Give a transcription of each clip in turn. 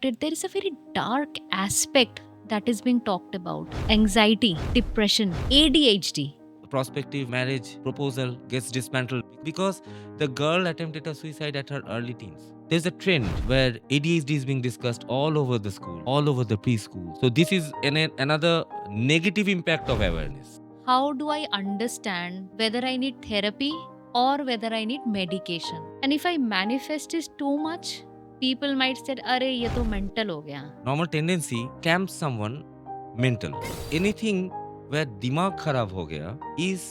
There is a very dark aspect that is being talked about: anxiety, depression, ADHD. Prospective marriage proposal gets dismantled because the girl attempted a suicide at her early teens. There's a trend where ADHD is being discussed all over the school, all over the preschool. So this is another negative impact of awareness. How do I understand whether I need therapy or whether I need medication? And if I manifest this too much, people might say, "अरे ये तो mental हो गया." Normal tendency camps someone mental. Anything where dimag kharab ho gaya is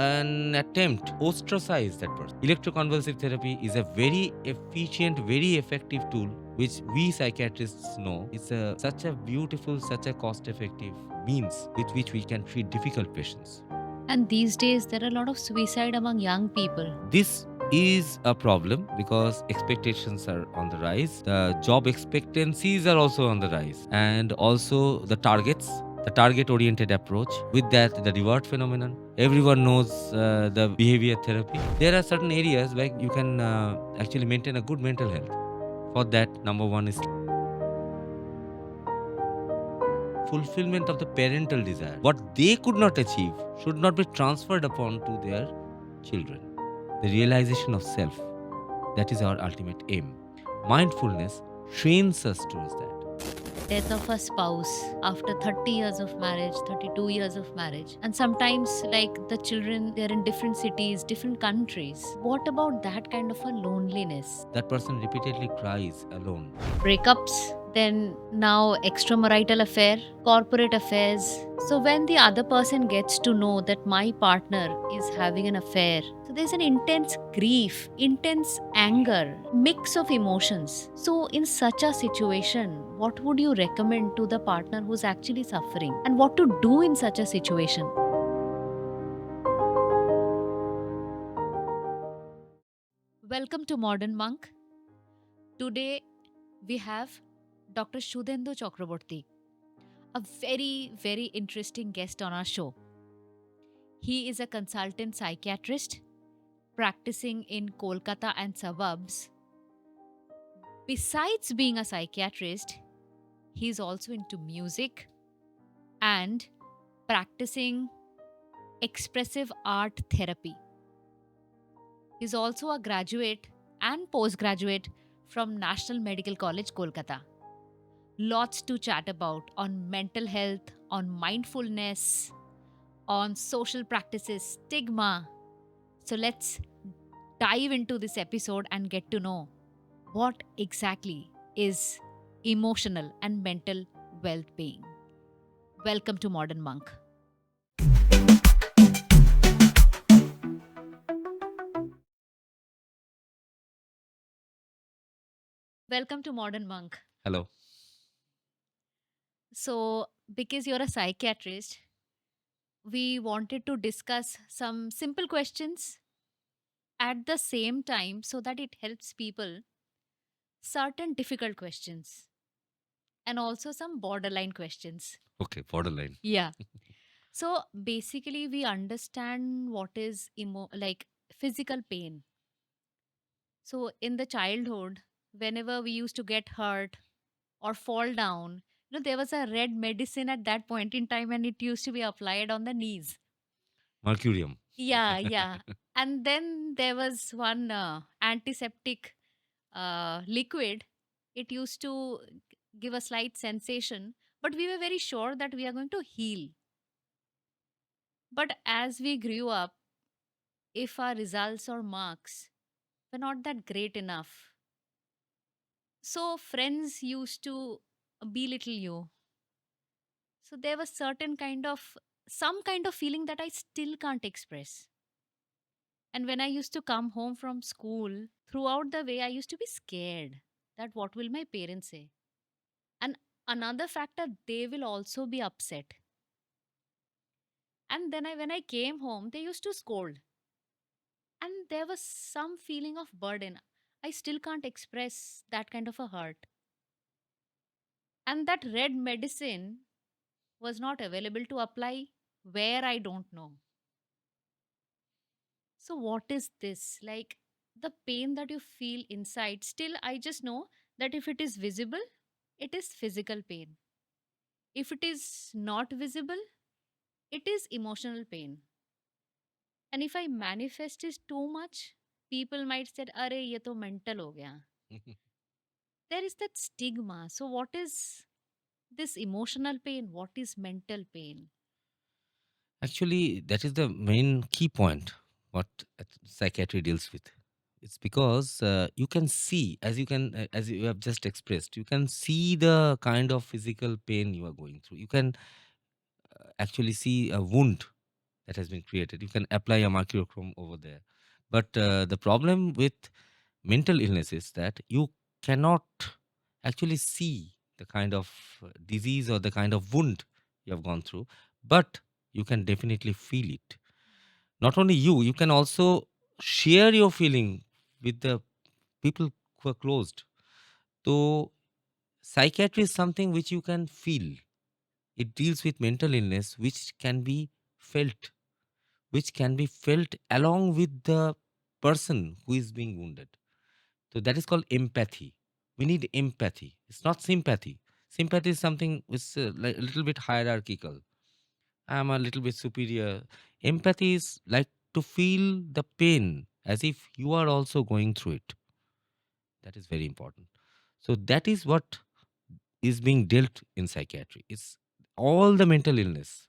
an attempt to ostracize that person. Electroconvulsive therapy is a very efficient, very effective tool which we psychiatrists know. It's such a beautiful, such a cost-effective means with which we can treat difficult patients. And these days, there are a lot of suicide among young people. This is a problem because expectations are on the rise. The job expectancies are also on the rise. And also the targets, the target oriented approach. With that, the reward phenomenon. Everyone knows the behavior therapy. There are certain areas where you can actually maintain a good mental health. For that, number one is fulfillment of the parental desire. What they could not achieve should not be transferred upon to their children. The realization of self. That is our ultimate aim. Mindfulness trains us towards that. Death of a spouse after 30 years of marriage, 32 years of marriage. And sometimes, like the children, they're in different cities, different countries. What about that kind of a loneliness? That person repeatedly cries alone. Breakups, then now extramarital affair, corporate affairs. So when the other person gets to know that my partner is having an affair, so there's an intense grief, intense anger, mix of emotions. So in such a situation, what would you recommend to the partner who's actually suffering, and what to do in such a situation? Welcome to Modern Monk. Today we have Dr. Suddhendu Chakraborty, a very, very interesting guest on our show. He is a consultant psychiatrist practicing in Kolkata and suburbs. Besides being a psychiatrist, he's also into music and practicing expressive art therapy. He's also a graduate and postgraduate from National Medical College, Kolkata. Lots to chat about on mental health, on mindfulness, on social practices, stigma. So let's dive into this episode and get to know what exactly is emotional and mental well being. Welcome to Modern Monk. Welcome to Modern Monk. Hello. So, because you're a psychiatrist, we wanted to discuss some simple questions at the same time so that it helps people certain difficult questions and also some borderline questions. Okay, borderline. Yeah. So basically we understand what is like physical pain. So in the childhood, whenever we used to get hurt or fall down, there was a red medicine at that point in time and it used to be applied on the knees. Mercurium. Yeah, yeah. And then there was one antiseptic liquid. It used to give a slight sensation, but we were very sure that we are going to heal. But as we grew up, if our results or marks were not that great enough, so friends used to belittle you. So there was some kind of feeling that I still can't express. And when I used to come home from school, throughout the way, I used to be scared that what will my parents say? And another factor, they will also be upset. And then when I came home, they used to scold. And there was some feeling of burden. I still can't express that kind of a hurt. And that red medicine was not available to apply where I don't know. So, what is this? The pain that you feel inside, still, I just know that if it is visible, it is physical pain. If it is not visible, it is emotional pain. And if I manifest it too much, people might say, "Arey, ye to mental ho gaya." There is that stigma. So, what is this emotional pain? What is mental pain? Actually, that is the main key point what psychiatry deals with. It's because you can see, as you have just expressed, you can see the kind of physical pain you are going through. You can actually see a wound that has been created. You can apply a mercurochrome over there. But the problem with mental illness is that you cannot actually see the kind of disease or the kind of wound you have gone through, but you can definitely feel it. Not only you, you can also share your feeling with the people who are closed. So, psychiatry is something which you can feel. It deals with mental illness which can be felt along with the person who is being wounded. So that is called empathy. We need empathy. It's not sympathy. Sympathy is something which is like a little bit hierarchical. I'm a little bit superior. Empathy is like to feel the pain as if you are also going through it. That is very important. So that is what is being dealt in psychiatry. It's all the mental illness.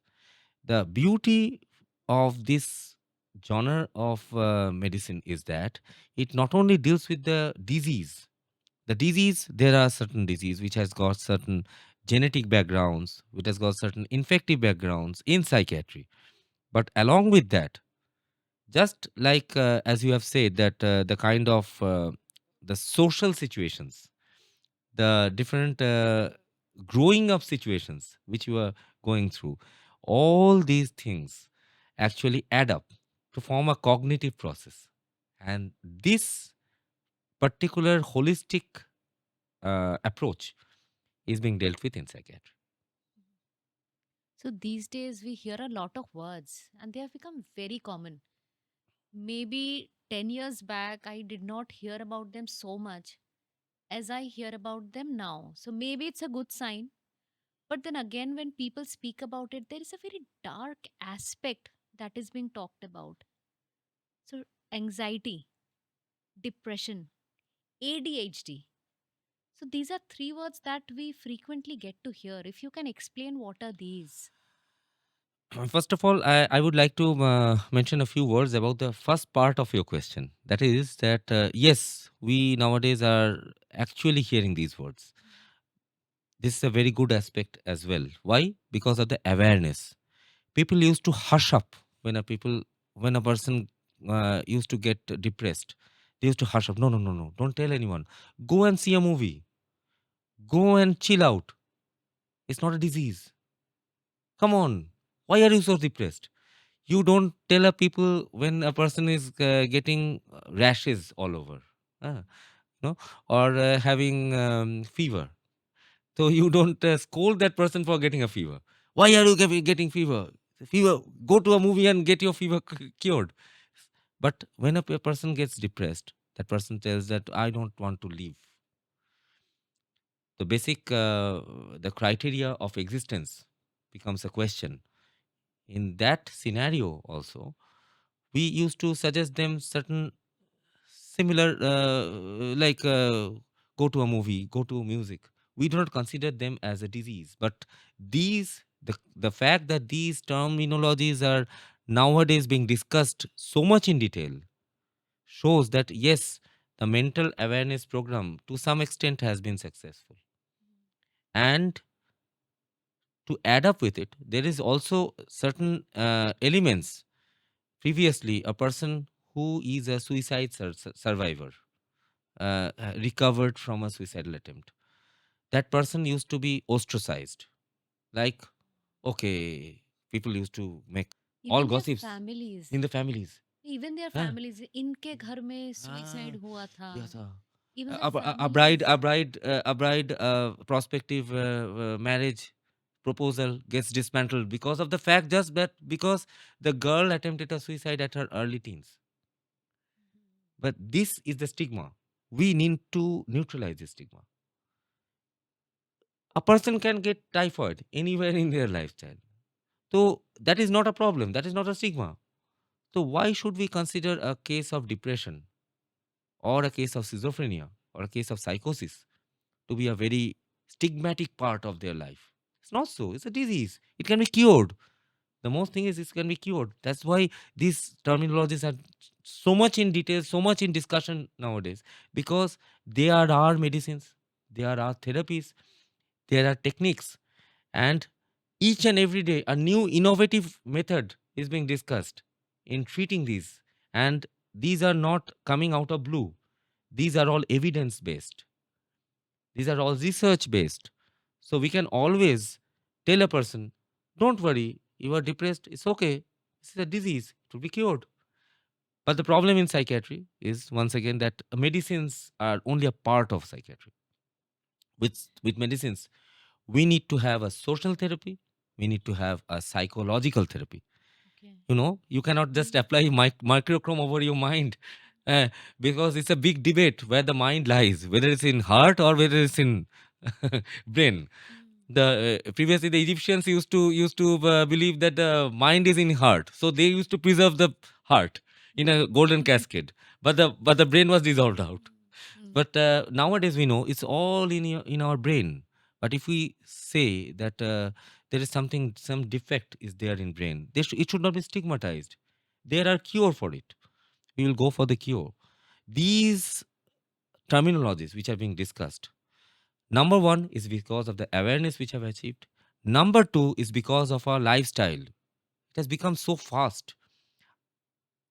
The beauty of this genre of medicine is that it not only deals with the disease, there are certain disease which has got certain genetic backgrounds, which has got certain infective backgrounds in psychiatry. But along with that, just like as you have said that the kind of the social situations, the different growing up situations which you are going through, all these things actually add up to form a cognitive process. And this particular holistic approach is being dealt with in psychiatry. So, these days we hear a lot of words and they have become very common. Maybe 10 years back, I did not hear about them so much as I hear about them now. So, maybe it's a good sign. But then again, when people speak about it, there is a very dark aspect that is being talked about. So, anxiety, depression, ADHD. So, these are three words that we frequently get to hear. If you can explain what are these? First of all, I would like to mention a few words about the first part of your question. That is that, yes, we nowadays are actually hearing these words. This is a very good aspect as well. Why? Because of the awareness. People used to hush up when a person used to get depressed. They used to hush up. No, no, no, no. Don't tell anyone. Go and see a movie. Go and chill out. It's not a disease. Come on. Why are you so depressed? You don't tell a people when a person is getting rashes all over, uh, no, or having fever. So you don't scold that person for getting a fever. Why are you getting fever? Fever. Go to a movie and get your fever cured. But when a person gets depressed, that person tells that I don't want to live. The basic the criteria of existence becomes a question. In that scenario, also, we used to suggest them certain similar like go to a movie, go to music. We do not consider them as a disease, but the fact that these terminologies are nowadays being discussed so much in detail shows that yes, the mental awareness program to some extent has been successful. And to add up with it, there is also certain elements. Previously, a person who is a suicide survivor recovered from a suicidal attempt. That person used to be ostracized. Like, okay, people used to make all Even their gossips families. in the families. Even their Huh? families. इनके घर में Ah, suicide हुआ था. yes, Even their a families. bride, prospective marriage proposal gets dismantled because of the fact just that because the girl attempted a suicide at her early teens. But this is the stigma. We need to neutralize the stigma. A person can get typhoid anywhere in their lifestyle. So that is not a problem. That is not a stigma. So why should we consider a case of depression or a case of schizophrenia or a case of psychosis to be a very stigmatic part of their life? It's not so. It's a disease. It can be cured. The most thing is it can be cured. That's why these terminologies are so much in detail, so much in discussion nowadays, because they are our medicines, they are our therapies, there are techniques, and each and every day a new innovative method is being discussed in treating these. And these are not coming out of blue. These are all evidence based. These are all research based. So we can always tell a person, don't worry, you are depressed, it's okay. This is a disease, it will be cured. But the problem in psychiatry is once again that medicines are only a part of psychiatry. With medicines, we need to have a social therapy, we need to have a psychological therapy. Okay. You cannot just Mm. apply microchrome over your mind, uh, because it's a big debate where the mind lies, whether it's in heart or whether it's in brain. Mm. The previously the Egyptians used to believe that the mind is in heart, so they used to preserve the heart in a golden cascade, but the brain was dissolved out. Mm. But nowadays we know it's all in our brain. But if we say that there is some defect is there in brain, it should not be stigmatized. There are cure for it. We will go for the cure. These terminologies which are being discussed, number one is because of the awareness which have achieved. Number two is because of our lifestyle. It has become so fast.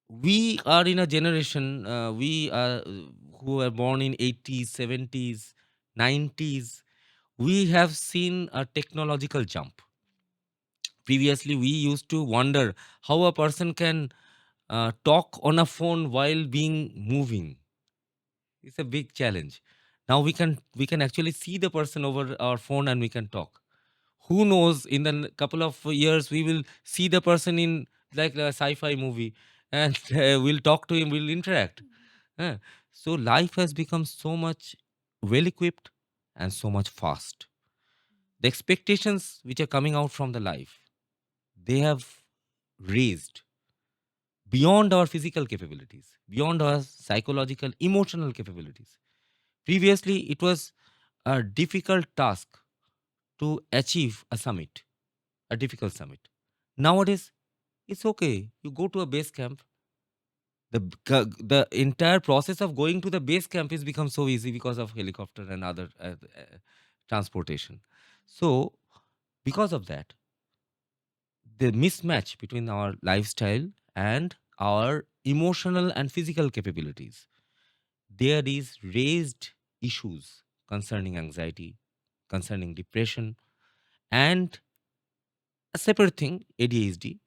We are in a generation, we are who are born in 80s, 70s, 90s. We have seen a technological jump. Previously we used to wonder how a person can talk on a phone while being moving. It's a big challenge. Now we can actually see the person over our phone and we can talk. Who knows, in the couple of years we will see the person in like a sci-fi movie, and we'll talk to him, we'll interact. Eh, so life has become so much well equipped and so much fast. The expectations which are coming out from the life, they have raised beyond our physical capabilities, beyond our psychological, emotional capabilities. Previously, it was a difficult task to achieve a summit, a difficult summit. Nowadays, it's okay. You go to a base camp. The entire process of going to the base camp has become so easy because of helicopter and other transportation. So, because of that, the mismatch between our lifestyle and our emotional and physical capabilities, there is raised issues concerning anxiety, concerning depression, and a separate thing, ADHD.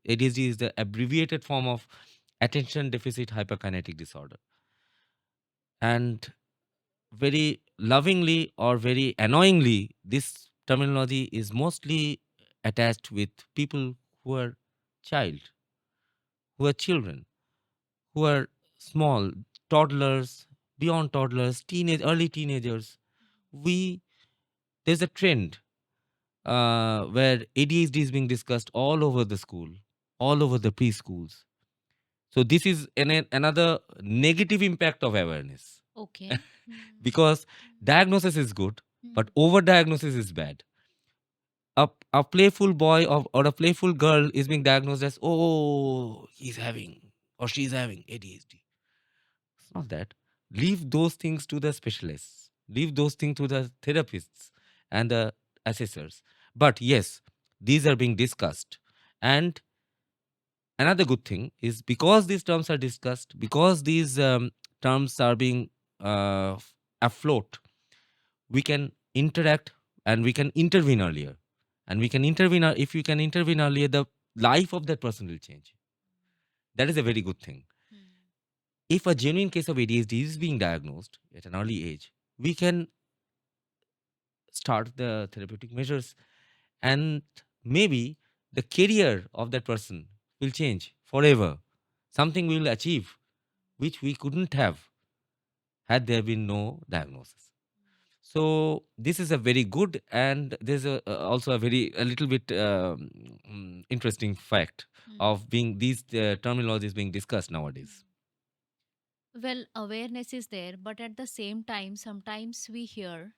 ADHD is the abbreviated form of attention deficit hyperkinetic disorder. And very lovingly or very annoyingly, this terminology is mostly attached with people who are child, who are children, who are small, toddlers, beyond toddlers, early teenagers. We There's a trend where ADHD is being discussed all over the school, all over the preschools. So this is another negative impact of awareness, Okay. Mm. because diagnosis is good, Mm. but overdiagnosis is bad. A playful boy or a playful girl is being diagnosed as, oh, he's having or she's having ADHD. It's not that. Leave those things to the specialists. Leave those things to the therapists and the assessors. But yes, these are being discussed. And another good thing is, because these terms are discussed, because these terms are being afloat, we can interact and we can intervene earlier. And we can intervene, if we can intervene earlier, the life of that person will change. That is a very good thing. Mm. If a genuine case of ADHD is being diagnosed at an early age, we can start the therapeutic measures, and maybe the career of that person will change forever. Something we will achieve which we couldn't have had there been no diagnosis. So this is a very good, and there's also a little bit interesting fact Mm. of being these terminologies being discussed nowadays. Well, awareness is there, but at the same time, sometimes we hear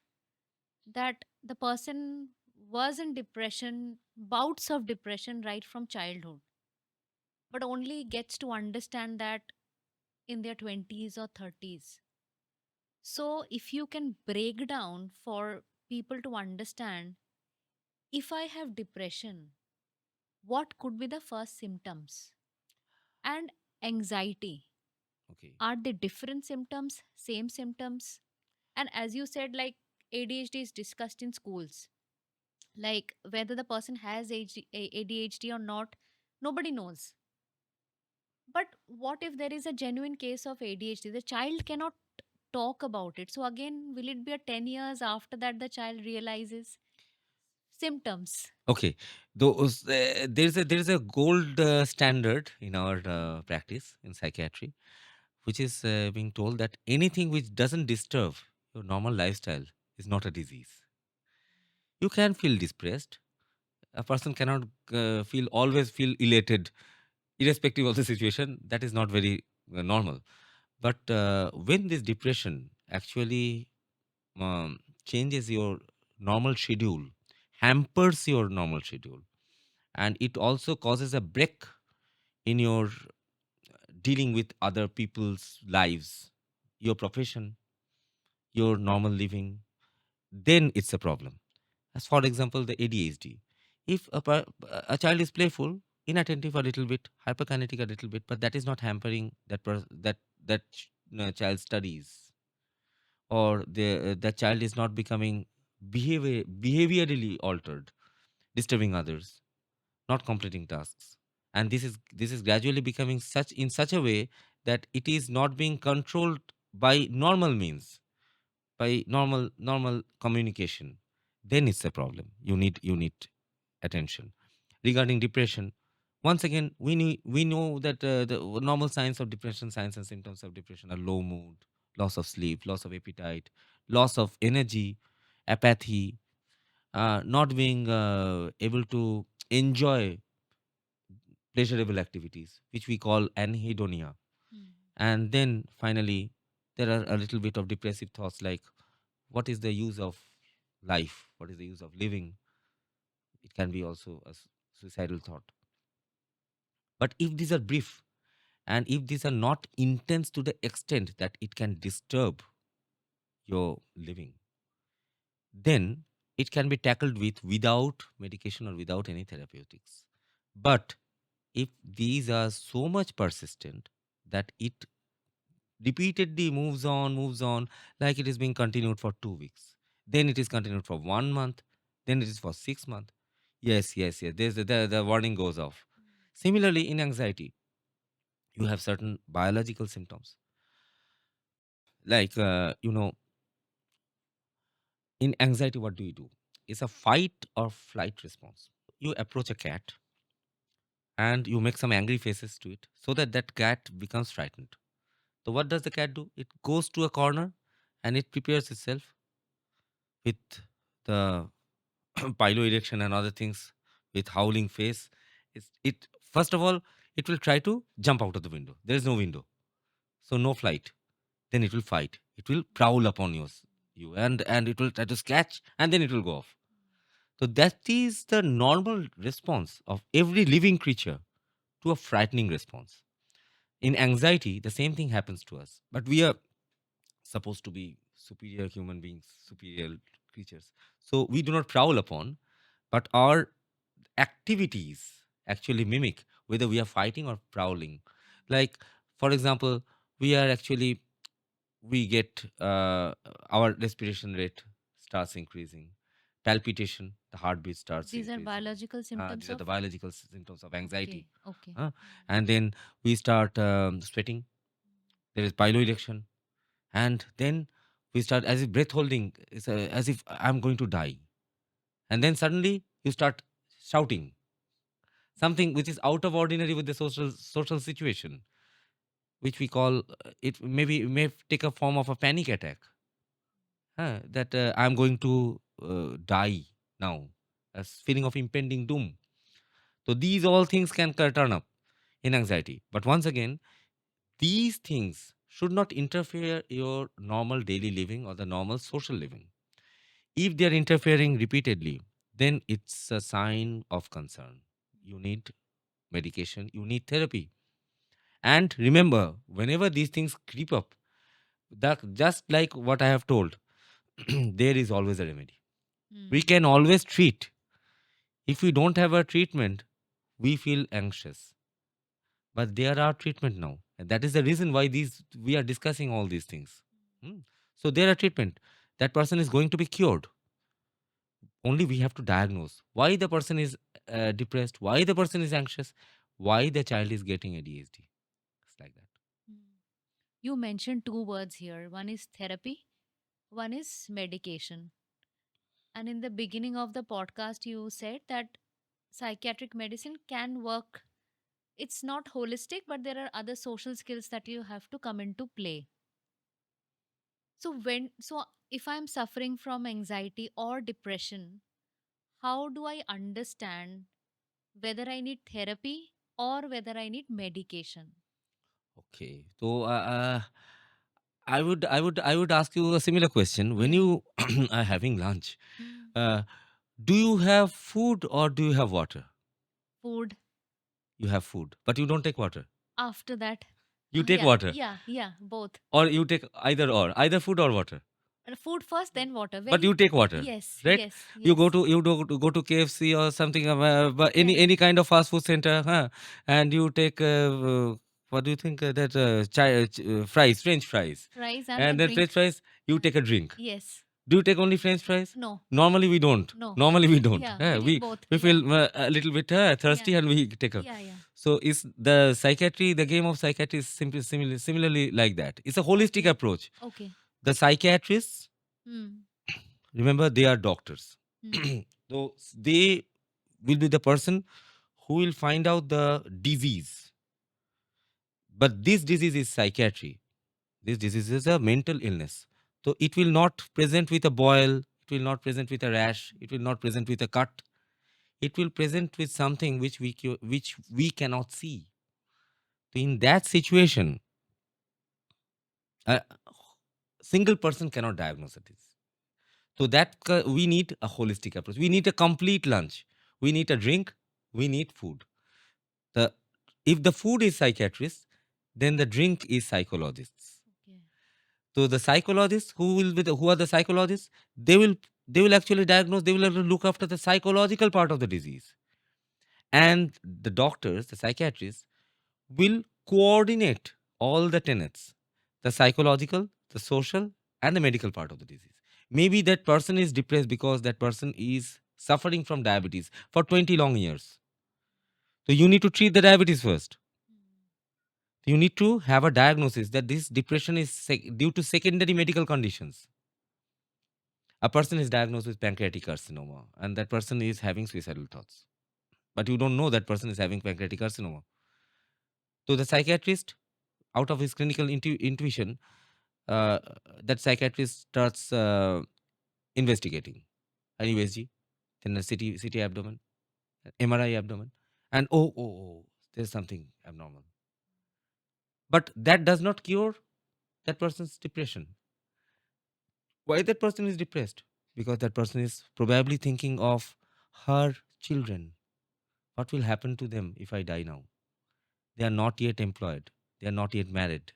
that the person was in depression, bouts of depression right from childhood, but only gets to understand that in their 20s or 30s. So, if you can break down for people to understand, if I have depression, what could be the first symptoms? And anxiety, Okay. are they different symptoms, same symptoms? And as you said, like ADHD is discussed in schools, like whether the person has ADHD or not, nobody knows. But what if there is a genuine case of ADHD? The child cannot talk about it. So again, will it be a 10 years after that the child realizes symptoms? Okay, those there is a gold standard in our Mm. practice in psychiatry, which is being told that anything which doesn't disturb your normal lifestyle is not a disease. You can feel depressed. A person cannot feel always feel elated, irrespective of the situation. That is not very normal. But when this depression actually changes your normal schedule, hampers your normal schedule, and it also causes a break in your dealing with other people's lives, your profession, your normal living, then it's a problem. As for example, the ADHD. If a child is playful, inattentive a little bit, hyperkinetic a little bit, but that is not hampering that child's studies, or that child is not becoming behaviorally altered, disturbing others, not completing tasks, and this is gradually becoming such a way that it is not being controlled by normal means, by normal communication, then it's a problem. You need attention. Regarding depression, once again, we know that the normal signs of depression, signs and symptoms of depression are low mood, loss of sleep, loss of appetite, loss of energy, apathy, not being able to enjoy pleasurable activities, which we call anhedonia. Mm. And then finally, there are a little bit of depressive thoughts like, what is the use of life? What is the use of living? It can be also a suicidal thought. But if these are brief, and if these are not intense to the extent that it can disturb your living, then it can be tackled without medication or without any therapeutics. But if these are so much persistent that it repeatedly moves on, like it is being continued for 2 weeks, then it is continued for 1 month, then it is for 6 months. Yes, yes, yes. The warning goes off. Similarly, in anxiety, you have certain biological symptoms. Like, in anxiety, what do you do? It's a fight or flight response. You approach a cat and you make some angry faces to it so that that cat becomes frightened. So, what does the cat do? It goes to a corner and it prepares itself with the pilo erection and other things, with howling face. It first of all, it will try to jump out of the window. There is no window, so no flight. Then it will fight. It will prowl upon you, and it will try to scratch, and then it will go off. So that is the normal response of every living creature to a frightening response. In anxiety, the same thing happens to us, but we are supposed to be superior human beings, superior creatures. So we do not prowl upon, but our activities actually mimic whether we are fighting or prowling. Like, for example, we are actually we get our respiration rate starts increasing, palpitation, the heartbeat starts These are increasing. biological These symptoms are the of. biological symptoms of anxiety. Okay, okay. uh, and then we start sweating. There is piloerection, and then we start as if breath holding, as if I'm going to die. And then suddenly you start shouting something which is out of ordinary with the social situation, which we call it may take a form of a panic attack. that I'm going to die now, a feeling of impending doom. So these all things can turn up in anxiety. But once again, these things should not interfere your normal daily living or the normal social living. If they are interfering repeatedly, then it's a sign of concern. You need medication, you need therapy. And remember, whenever these things creep up, that just like what I have told, there is always a remedy. We Hmm. can always treat. If we don't have a treatment, we feel anxious. But there are treatment now. And that is the reason why these we are discussing all these things. Hmm. So there are treatment. That person is going to be cured. Only we have to diagnose why the person is depressed, why the person is anxious, why the child is getting ADHD. It's like that. Hmm. You mentioned two words here. One is therapy, one is medication. And in the beginning of the podcast, you said that psychiatric medicine can work. It's not holistic, but there are other social skills that you have to come into play. So if I'm suffering from anxiety or depression, how do I understand whether I need therapy or whether I need medication? Okay. So I would ask you a similar question. When Yeah. you are having lunch, Mm. uh, do you have food or do you have water? Food You have food, but you don't take water. after that. You take Yeah, water, yeah, yeah, both. or you take either food or water. Food first, then water. But you Very, take water, yes, right? yes, You go yes. to go to KFC or something, but Yeah, yeah. any kind of fast food center, and you take what do you think that fries, French fries, Fries and a and then French drink. fries. You take a drink. Yes. Do you take only French fries? No, Normally we don't. no. Normally we don't. Yeah, we need We both. we Yeah, feel a little bit yeah, thirsty and we take a. yeah, yeah. So is the psychiatry, the game of psychiatry is simply similarly like that. It's a holistic Okay, approach. okay. The psychiatrists, Hmm. remember, they are doctors. Hmm. So they will be the person who will find out the disease. But this disease is psychiatry. This disease is a mental illness. So it will not present with a boil, it will not present with a rash, it will not present with a cut. It will present with something which we cannot see. So in that situation, a single person cannot diagnose it. So that we need a holistic approach. We need a complete lunch. We need a drink. We need food. The If the food is psychiatrist, then the drink is psychologists. Okay. So the psychologists who are the psychologists, they will actually diagnose. They will have to look after the psychological part of the disease, and the doctors, the psychiatrists, will coordinate all the tenets, the psychological, the social, and the medical part of the disease. Maybe that person is depressed because that person is suffering from diabetes for 20 long years. So you need to treat the diabetes first. Hmm. You need to have a diagnosis that this depression is due to secondary medical conditions. A person is diagnosed with pancreatic carcinoma and that person is having suicidal thoughts. But you don't know that person is having pancreatic carcinoma. So the psychiatrist, out of his clinical intuition, uh, that psychiatrist starts investigating an USG, then a CT abdomen, MRI abdomen, and there's something abnormal. But that does not cure that person's depression. Why that person is depressed? Because that person is probably thinking of her children. What will happen to them if I die now? They are not yet employed. They are not yet married.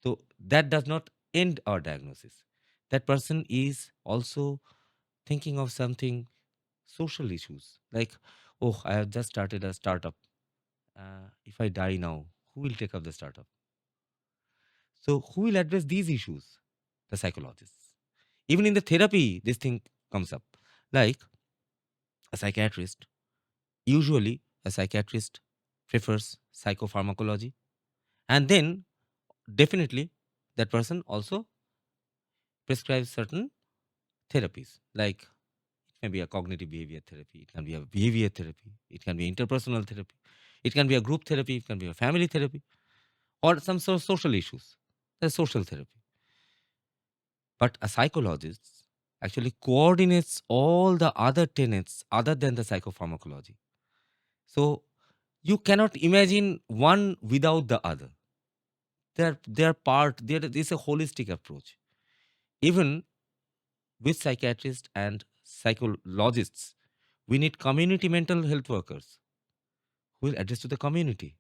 So that does not end our diagnosis. That person is also thinking of something social issues like, oh, I have just started a startup. If I die now, who will take up the startup? So who will address these issues? The psychologists. Even in the therapy, this thing comes up. Like a psychiatrist, usually a psychiatrist prefers psychopharmacology, and then definitely that person also prescribes certain therapies. Like it can be a cognitive behavior therapy, it can be a behavior therapy, it can be interpersonal therapy, it can be a group therapy, it can be a family therapy, or some sort of social issues. There's social therapy. But a psychologist actually coordinates all the other tenets other than the psychopharmacology. So you cannot imagine one without the other. They're part. There is a holistic approach. Even with psychiatrists and psychologists, we need community mental health workers who will address to the community.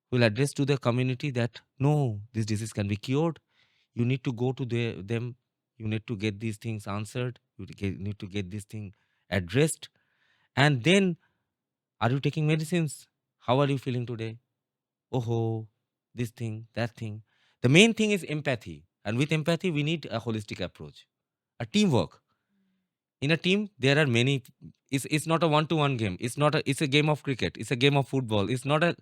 Who will address to the community that no, this disease can be cured. You need to go to them. You need to get these things answered. Need to get this thing addressed. And then, are you taking medicines? How are you feeling today? Oh, this thing, that thing. The main thing is empathy. And with empathy, we need a holistic approach, a teamwork. In a team, there are many. It's not a one-to-one game. It's a game of cricket. It's a game of football. It's not a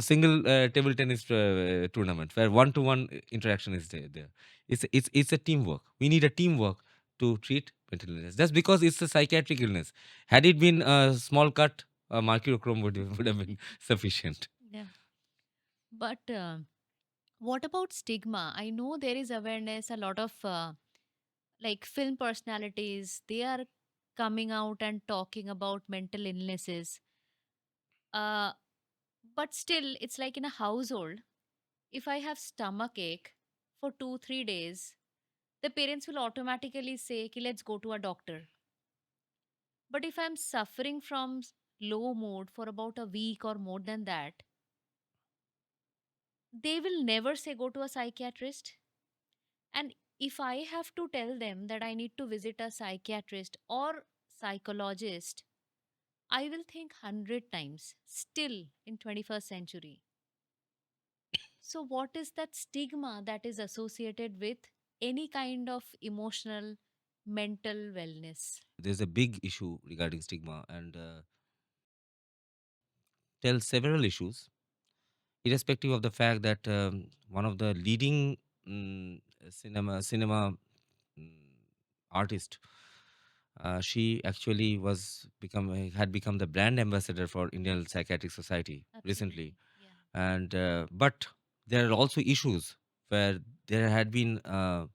single table tennis tournament where one-to-one interaction is there. It's a teamwork. We need a teamwork to treat mental illness. That's because it's a psychiatric illness. Had it been a small cut, mercurochrome would have been sufficient. Yeah. But what about stigma? I know there is awareness, a lot of like film personalities, they are coming out and talking about mental illnesses. Uh, but still, it's like in a household, if I have stomach ache for 2, 3 days, the parents will automatically say, "Ki, let's go to a doctor." But if I'm suffering from low mood for about a week or more than that, they will never say, go to a psychiatrist. And if I have to tell them that I need to visit a psychiatrist or psychologist, I will think 100 times still in 21st century. So what is that stigma that is associated with any kind of emotional mental wellness? There's a big issue regarding stigma and tells several issues, irrespective of the fact that one of the leading mm, cinema mm, artist, she actually had become the brand ambassador for Indian Psychiatric Society recently. Absolutely. Yeah. And but there are also issues where there had been a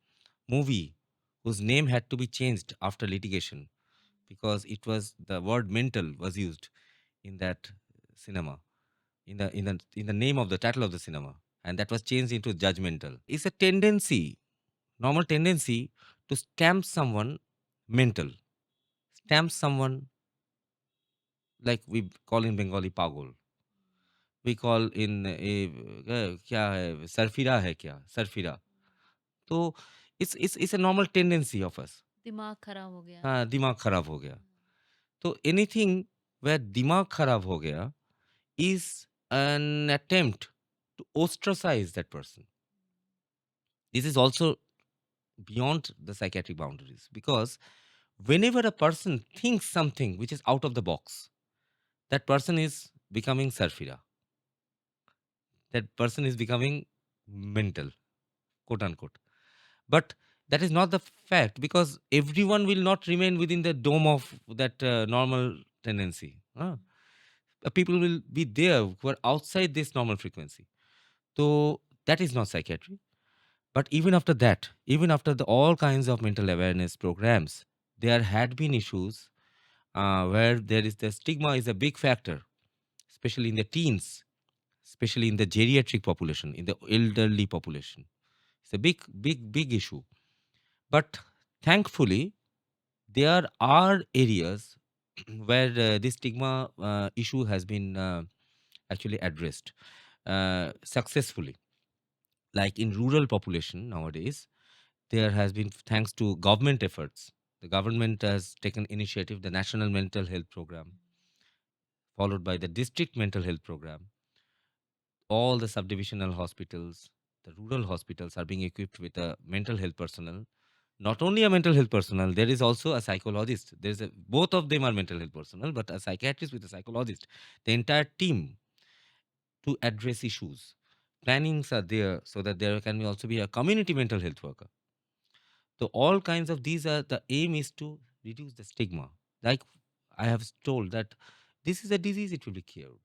movie whose name had to be changed after litigation because it was the word mental was used in that cinema, in the name of the title of the cinema, and that was changed into judgmental. It's a tendency, normal tendency, to stamp someone mental, stamp someone, like we call in Bengali pagol, we call in क्या है सरफिरा है क्या सरफिरा. तो it's a normal tendency of us. दिमाग खराब हो गया. हाँ, दिमाग खराब हो गया. तो anything where दिमाग खराब हो गया is an attempt to ostracize that person. This is also beyond the psychiatric boundaries because whenever a person thinks something which is out of the box, that person is becoming sarfira. That person is becoming mental, quote unquote. But that is not the fact because everyone will not remain within the dome of that normal tendency. People will be there who are outside this normal frequency. So that is not psychiatry. But even after that, even after all kinds of mental awareness programs, there had been issues where there is the stigma is a big factor, especially in the teens, especially in the geriatric population, in the elderly population. It's a big issue. But thankfully, there are areas where this stigma issue has been actually addressed successfully. Like in rural population nowadays, there has been, thanks to government efforts, the government has taken initiative, the National Mental Health Program, followed by the District Mental Health Program. All the subdivisional hospitals, the rural hospitals are being equipped with a mental health personnel. Not only a mental health personnel, there is also a psychologist. Both of them are mental health personnel, but a psychiatrist with a psychologist. The entire team to address issues. Plannings are there so that there can also be a community mental health worker. So all kinds of these are the aim is to reduce the stigma. Like I have told that this is a disease, it will be cured.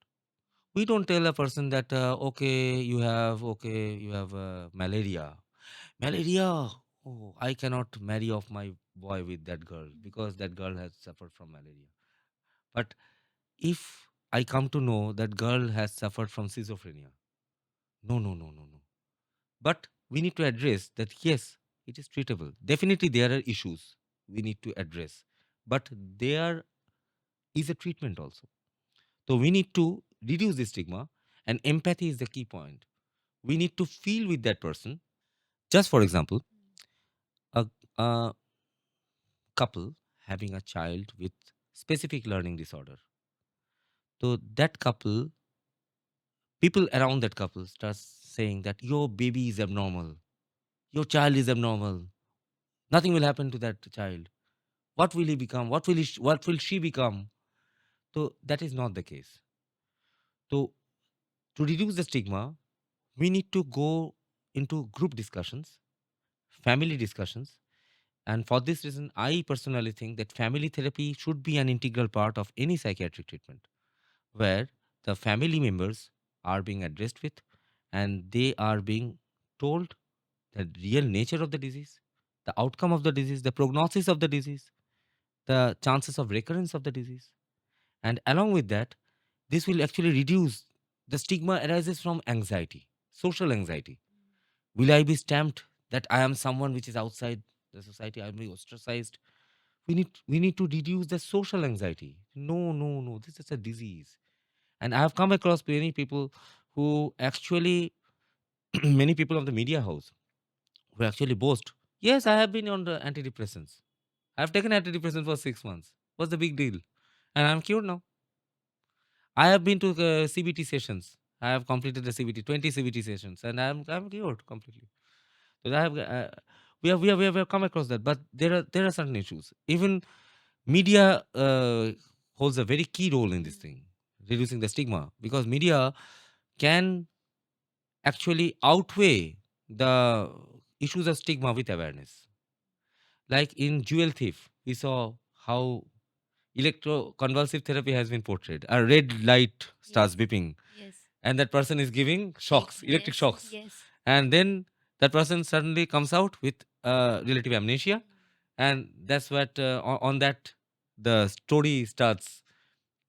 We don't tell a person that okay you have malaria. Malaria. oh, I cannot marry off my boy with that girl because that girl has suffered from malaria. But if I come to know that girl has suffered from schizophrenia, no, no, no, no, no. But we need to address that, yes, it is treatable. Definitely, there are issues we need to address, but there is a treatment also. So we need to reduce the stigma, and empathy is the key point. We need to feel with that person. Just for example, a couple having a child with specific learning disorder. So that couple, people around that couple start saying that your baby is abnormal, your child is abnormal, nothing will happen to that child. What will he become? What will she become? So that is not the case. So to reduce the stigma, we need to go into group discussions, family discussions. And for this reason, I personally think that family therapy should be an integral part of any psychiatric treatment, where the family members are being addressed with and they are being told the real nature of the disease, the outcome of the disease, the prognosis of the disease, the chances of recurrence of the disease. And along with that, this will actually reduce the stigma arises from anxiety, social anxiety. Will I be stamped that I am someone which is outside the society? I'll be ostracized. We need to reduce the social anxiety. No, no, no. This is a disease. And I have come across many people who actually, many people of the media house who actually boast, yes, I have been on the antidepressants. I've taken antidepressants for 6 months. What's the big deal? And I'm cured now. I have been to CBT sessions. I have completed the CBT, 20 CBT sessions, and I'm cured completely. So I have, we have come across that, but there are certain issues. Even media holds a very key role in this thing, reducing the stigma, because media can actually outweigh the issues of stigma with awareness. Like in Jewel Thief, we saw how electroconvulsive therapy has been portrayed. A red light starts Yes. beeping, Yes. and that person is giving shocks, electric Yes. shocks. Yes. And then that person suddenly comes out with relative amnesia. And that's what, on that, the story starts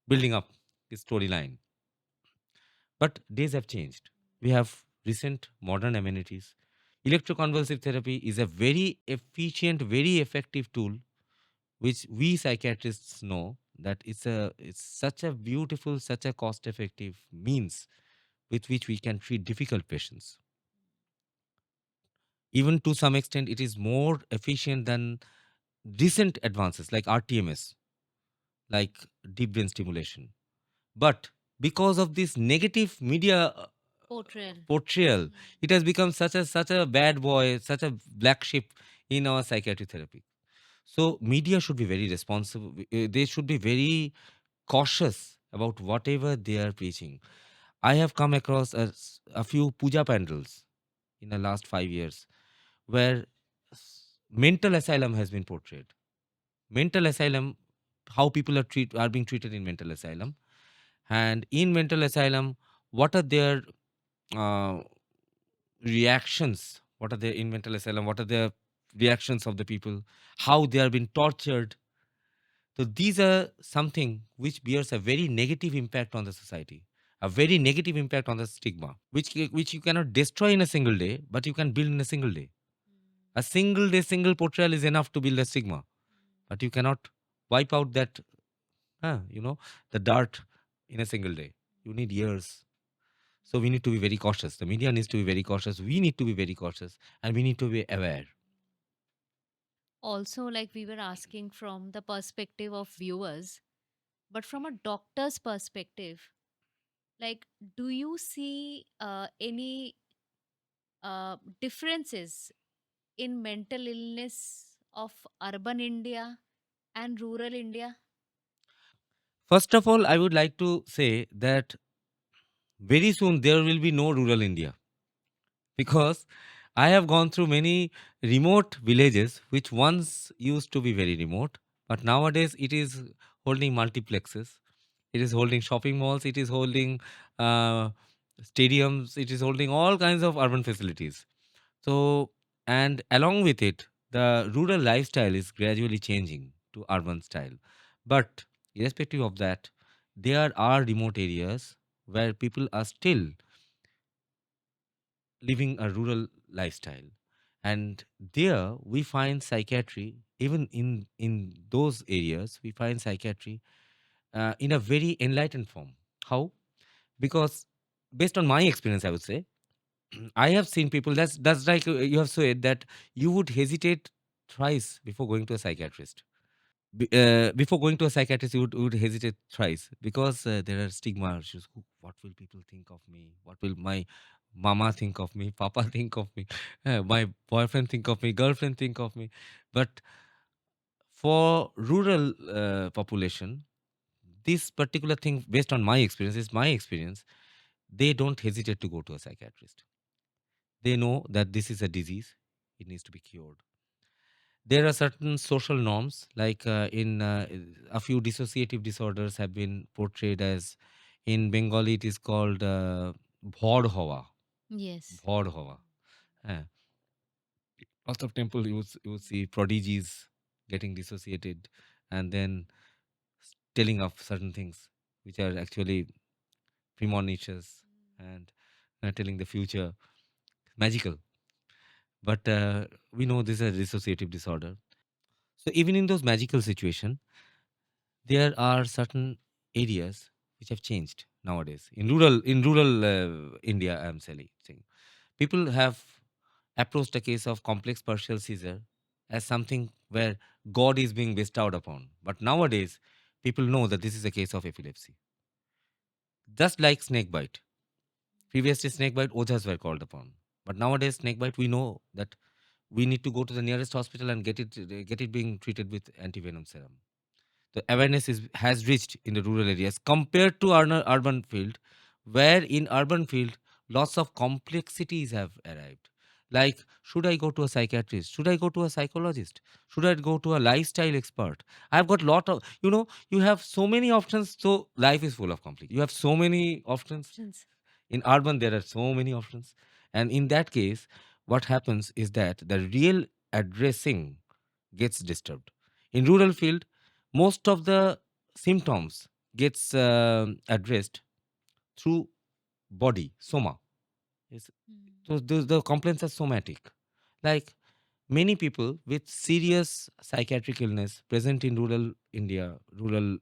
building up, the storyline. But days have changed. We have recent modern amenities. Electroconvulsive therapy is a very efficient, very effective tool, which we psychiatrists know that it's such a beautiful, such a cost-effective means with which we can treat difficult patients. Even to some extent, it is more efficient than recent advances like RTMS, like deep brain stimulation. But because of this negative media Portrayal. portrayal, it has become such a bad boy, such a black sheep in our psychiatric therapy. So media should be very responsible. They should be very cautious about whatever they are preaching. I have come across a few puja pandals in the last 5 years where mental asylum has been portrayed. Mental asylum, how people are being treated in mental asylum, and in mental asylum, what are their uh, reactions? What are their in mental asylum? What are the reactions of the people? How they are being tortured? So these are something which bears a very negative impact on the society, a very negative impact on the stigma, which you cannot destroy in a single day, but you can build in a single day. A single day, single portrayal is enough to build a stigma, but you cannot wipe out that, the dart in a single day. You need years. So we need to be very cautious. The media needs to be very cautious. We need to be very cautious, and we need to be aware. Also, like we were asking from the perspective of viewers, but from a doctor's perspective, like, do you see any differences in mental illness of urban India and rural India? First of all, I would like to say that very soon there will be no rural India, because I have gone through many remote villages which once used to be very remote, but nowadays it is holding multiplexes, it is holding shopping malls, it is holding uh, stadiums, it is holding all kinds of urban facilities. So, And along with it, the rural lifestyle is gradually changing to urban style. But irrespective of that, there are remote areas where people are still living a rural lifestyle. And there we find psychiatry, even in those areas, we find psychiatry in a very enlightened form. How? Because based on my experience, I would say, I have seen people, that's like you have said that you would hesitate thrice before going to a psychiatrist. Before going to a psychiatrist, you would hesitate thrice because there are stigma issues. What will people think of me? What will my mama think of me? Papa think of me? My boyfriend think of me? Girlfriend think of me? But for rural population, this particular thing, based on my experience, is my experience. They don't hesitate to go to a psychiatrist. They know that this is a disease; it needs to be cured. There are certain social norms, like in a few dissociative disorders have been portrayed as, in Bengali it is called bhor hawa. Yes. Bhor hawa. Eh, lots of temple you would see prodigies getting dissociated and then telling of certain things which are actually premonitions and telling the future, magical. But we know this is a dissociative disorder. So even in those magical situations, there are certain areas which have changed nowadays. In rural India, I'm saying people have approached a case of complex partial seizure as something where God is being bestowed upon. But nowadays, people know that this is a case of epilepsy. Just like snake bite. Previously, snake bite ojas were called upon, but nowadays snake bite we know that we need to go to the nearest hospital and get it being treated with antivenom serum. The awareness has reached in the rural areas compared to urban field, where in urban field lots of complexities have arrived, like should I go to a psychiatrist, should I go to a psychologist, should I go to a lifestyle expert? I've got lot of, you have so many options, so life is full of conflict. You have so many options. Options. In urban there are so many options, and in that case what happens is that the real addressing gets disturbed. In rural field, most of the symptoms gets addressed through body, soma. Yes. Mm. So the complaints are somatic. Like many people with serious psychiatric illness present in rural India, rural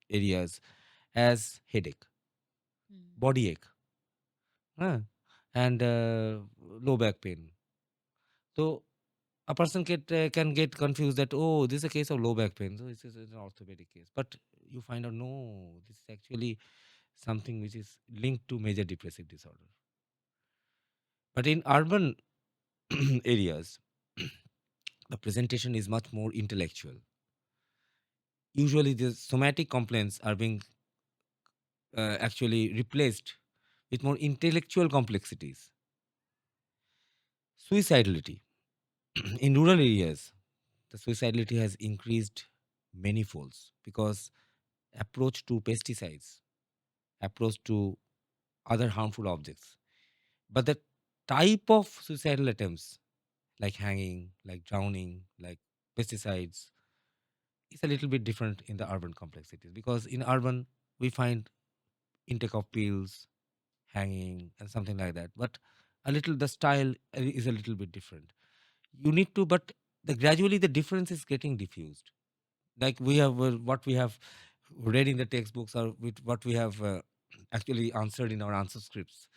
areas, as headache, Mm. body ache, huh, and low back pain. So a person can get confused that, oh, this is a case of low back pain, so this is an orthopedic case. But you find out, no, this is actually something which is linked to major depressive disorder. But in urban areas, the presentation is much more intellectual. Usually, the somatic complaints are being actually replaced with more intellectual complexities. Suicidality. In rural areas, the suicidality has increased many folds because approach to pesticides, approach to other harmful objects. But the type of suicidal attempts, like hanging, like drowning, like pesticides, is a little bit different in the urban complexities, because in urban we find intake of pills, hanging, and something like that. But a little the style is a little bit different. You need to, but the gradually the difference is getting diffused. Like we have what we have read in the textbooks, or with what we have actually answered in our answer scripts,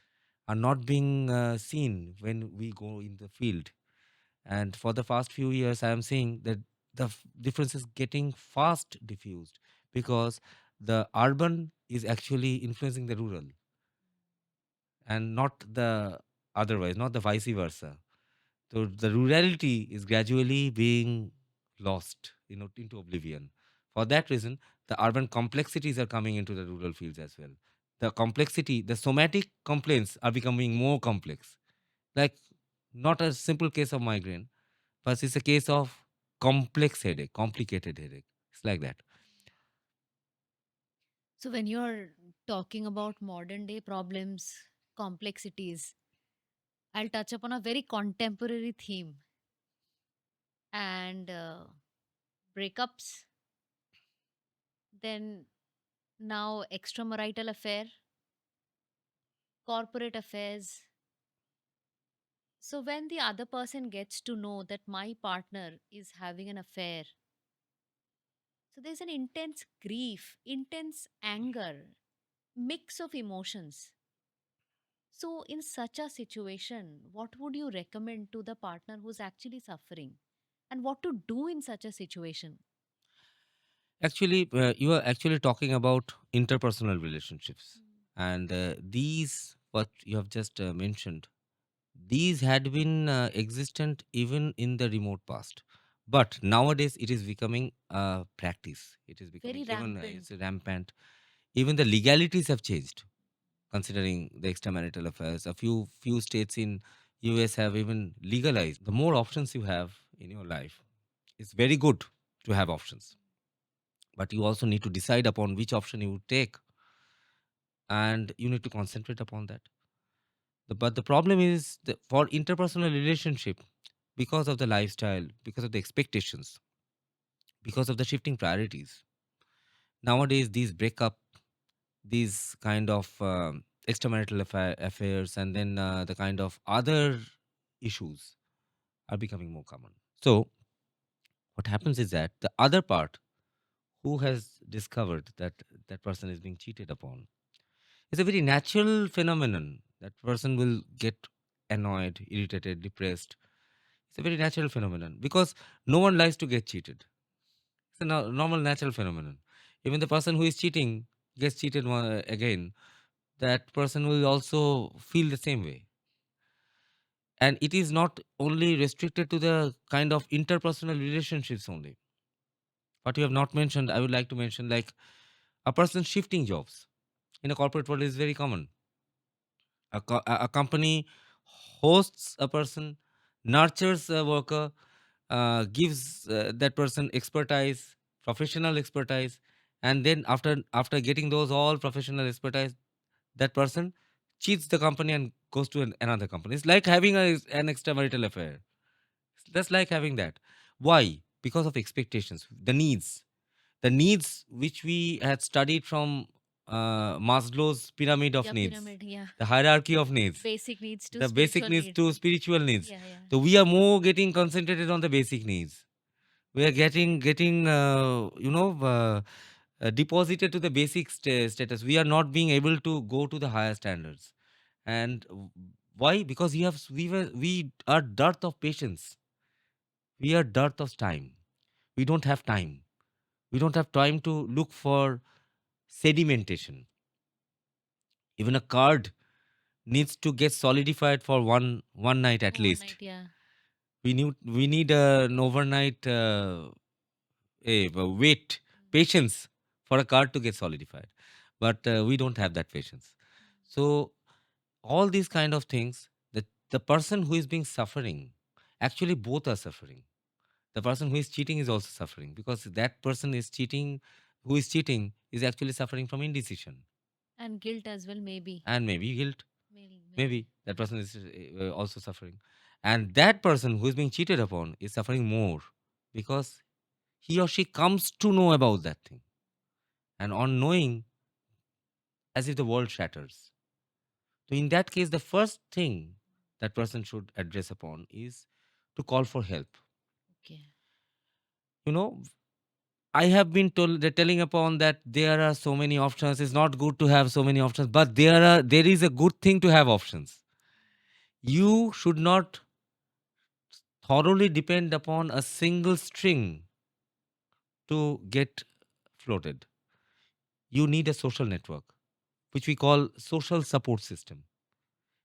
are not being seen when we go in the field. And for the past few years, I am seeing that the difference is getting fast diffused, because the urban is actually influencing the rural, and not the otherwise, not the vice versa. So the rurality is gradually being lost, into oblivion. For that reason, the urban complexities are coming into the rural fields as well. The complexity, the somatic complaints are becoming more complex. Like not a simple case of migraine, but it's a case of complex headache, complicated headache. It's like that. So, when you're talking about modern day problems, complexities, I'll touch upon a very contemporary theme and breakups, then now extramarital affair, corporate affairs. So, when the other person gets to know that my partner is having an affair, so there's an intense grief, intense anger, mix of emotions. So, in such a situation, what would you recommend to the partner who's actually suffering? And what to do in such a situation? Actually, you are actually talking about interpersonal relationships, Mm. and these what you have just mentioned. These had been existent even in the remote past, but nowadays it is becoming a practice. It is becoming Very even it's rampant. rampant. Even the legalities have changed, considering the extramarital affairs. A few states in US have even legalized. The more options you have in your life, it's very good to have options, but you also need to decide upon which option you would take, and you need to concentrate upon that. But the problem is that for interpersonal relationship, because of the lifestyle, because of the expectations, because of the shifting priorities, nowadays these breakup, these kind of extramarital affairs, and then the kind of other issues are becoming more common. So what happens is that the other part, who has discovered that that person is being cheated upon, it's a very natural phenomenon. That person will get annoyed, irritated, depressed. It's a very natural phenomenon because no one likes to get cheated. It's a normal, natural phenomenon. Even the person who is cheating gets cheated again. That person will also feel the same way. And it is not only restricted to the kind of interpersonal relationships only. What you have not mentioned, I would like to mention, like a person shifting jobs in a corporate world is very common. A company hosts a person, nurtures a worker, gives that person expertise, professional expertise, and then after getting those all professional expertise, that person cheats the company and goes to another company. It's like having an extramarital affair. That's like having that. Why? Because of expectations, the needs which we had studied from Maslow's pyramid of Yeah, needs, pyramid. Yeah. the hierarchy of needs, Basic needs to the basic spiritual needs needs. to spiritual needs. Yeah, yeah. So we are more getting concentrated on the basic needs. We are getting deposited to the basic status. We are not being able to go to the higher standards. And why? Because we are dearth of patience. We are dearth of time. We don't have time. We don't have time to look for sedimentation. Even a card needs to get solidified for one night at least. Overnight, yeah. We need an overnight wait, patience for a card to get solidified, but we don't have that patience. So all these kind of things, the person who is being suffering, actually both are suffering. The person who is cheating is also suffering because that person is cheating, who is cheating is actually suffering from indecision And guilt as well, maybe. and maybe guilt. Maybe. Maybe that person is also suffering, and that person who is being cheated upon is suffering more because he or she comes to know about that thing, and on knowing, as if the world shatters. So in that case, the first thing that person should address upon is to call for help. Okay. You know, I have been telling upon that there are so many options. It's not good to have so many options, but there is a good thing to have options. You should not thoroughly depend upon a single string to get floated. You need a social network, which we call social support system.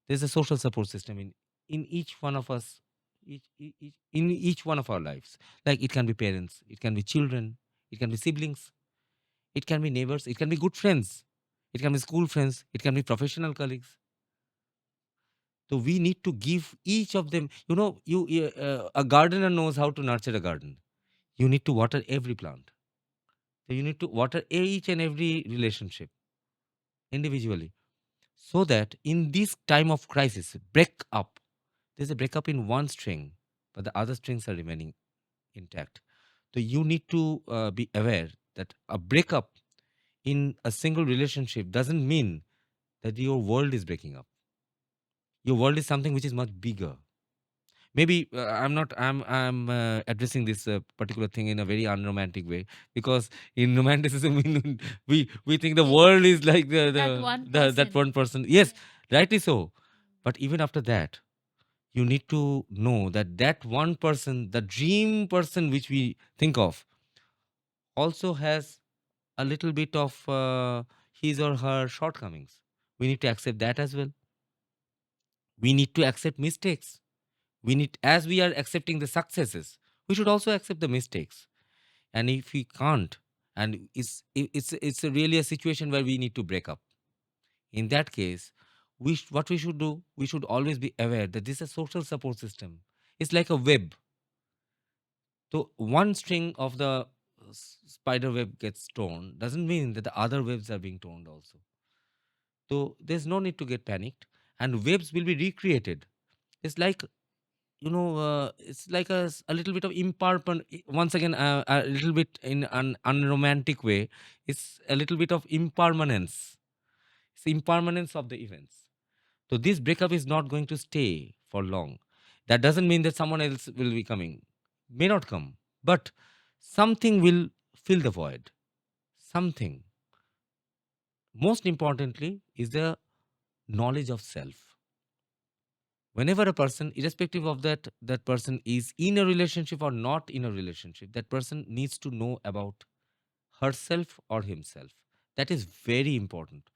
There's a social support system in each one of us, in each one of our lives. Like it can be parents, it can be children, it can be siblings, it can be neighbors, it can be good friends, it can be school friends, it can be professional colleagues. So we need to give each of them. A gardener knows how to nurture a garden. You need to water every plant. So you need to water each and every relationship individually, so that in this time of crisis, break up. There's a breakup in one string, but the other strings are remaining intact. So you need to be aware that a breakup in a single relationship doesn't mean that your world is breaking up. Your world is something which is much bigger. Maybe I'm addressing this particular thing in a very unromantic way, because in romanticism we think the Yes. world is like That one that person. one person. Yes, rightly so. But even after that, you need to know that that one person, the dream person which we think of, also has a little bit of his or her shortcomings. We need to accept that as well. We need to accept mistakes. We need, as we are accepting the successes, we should also accept the mistakes. And if we can't, and it's really a situation where we need to break up, in that case, what we should do, we should always be aware that this is a social support system. It's like a web. So one string of the spider web gets torn doesn't mean that the other webs are being torn also. So there's no need to get panicked, and webs will be recreated. It's like, it's like a little bit of impermanent. Once again, a little bit in an unromantic way. It's a little bit of impermanence. It's impermanence of the events. So this breakup is not going to stay for long. That doesn't mean that someone else will be coming. May not come, but something will fill the void. Something. Most importantly is the knowledge of self. Whenever a person, irrespective of that person is in a relationship or not in a relationship, that person needs to know about herself or himself. That is very important.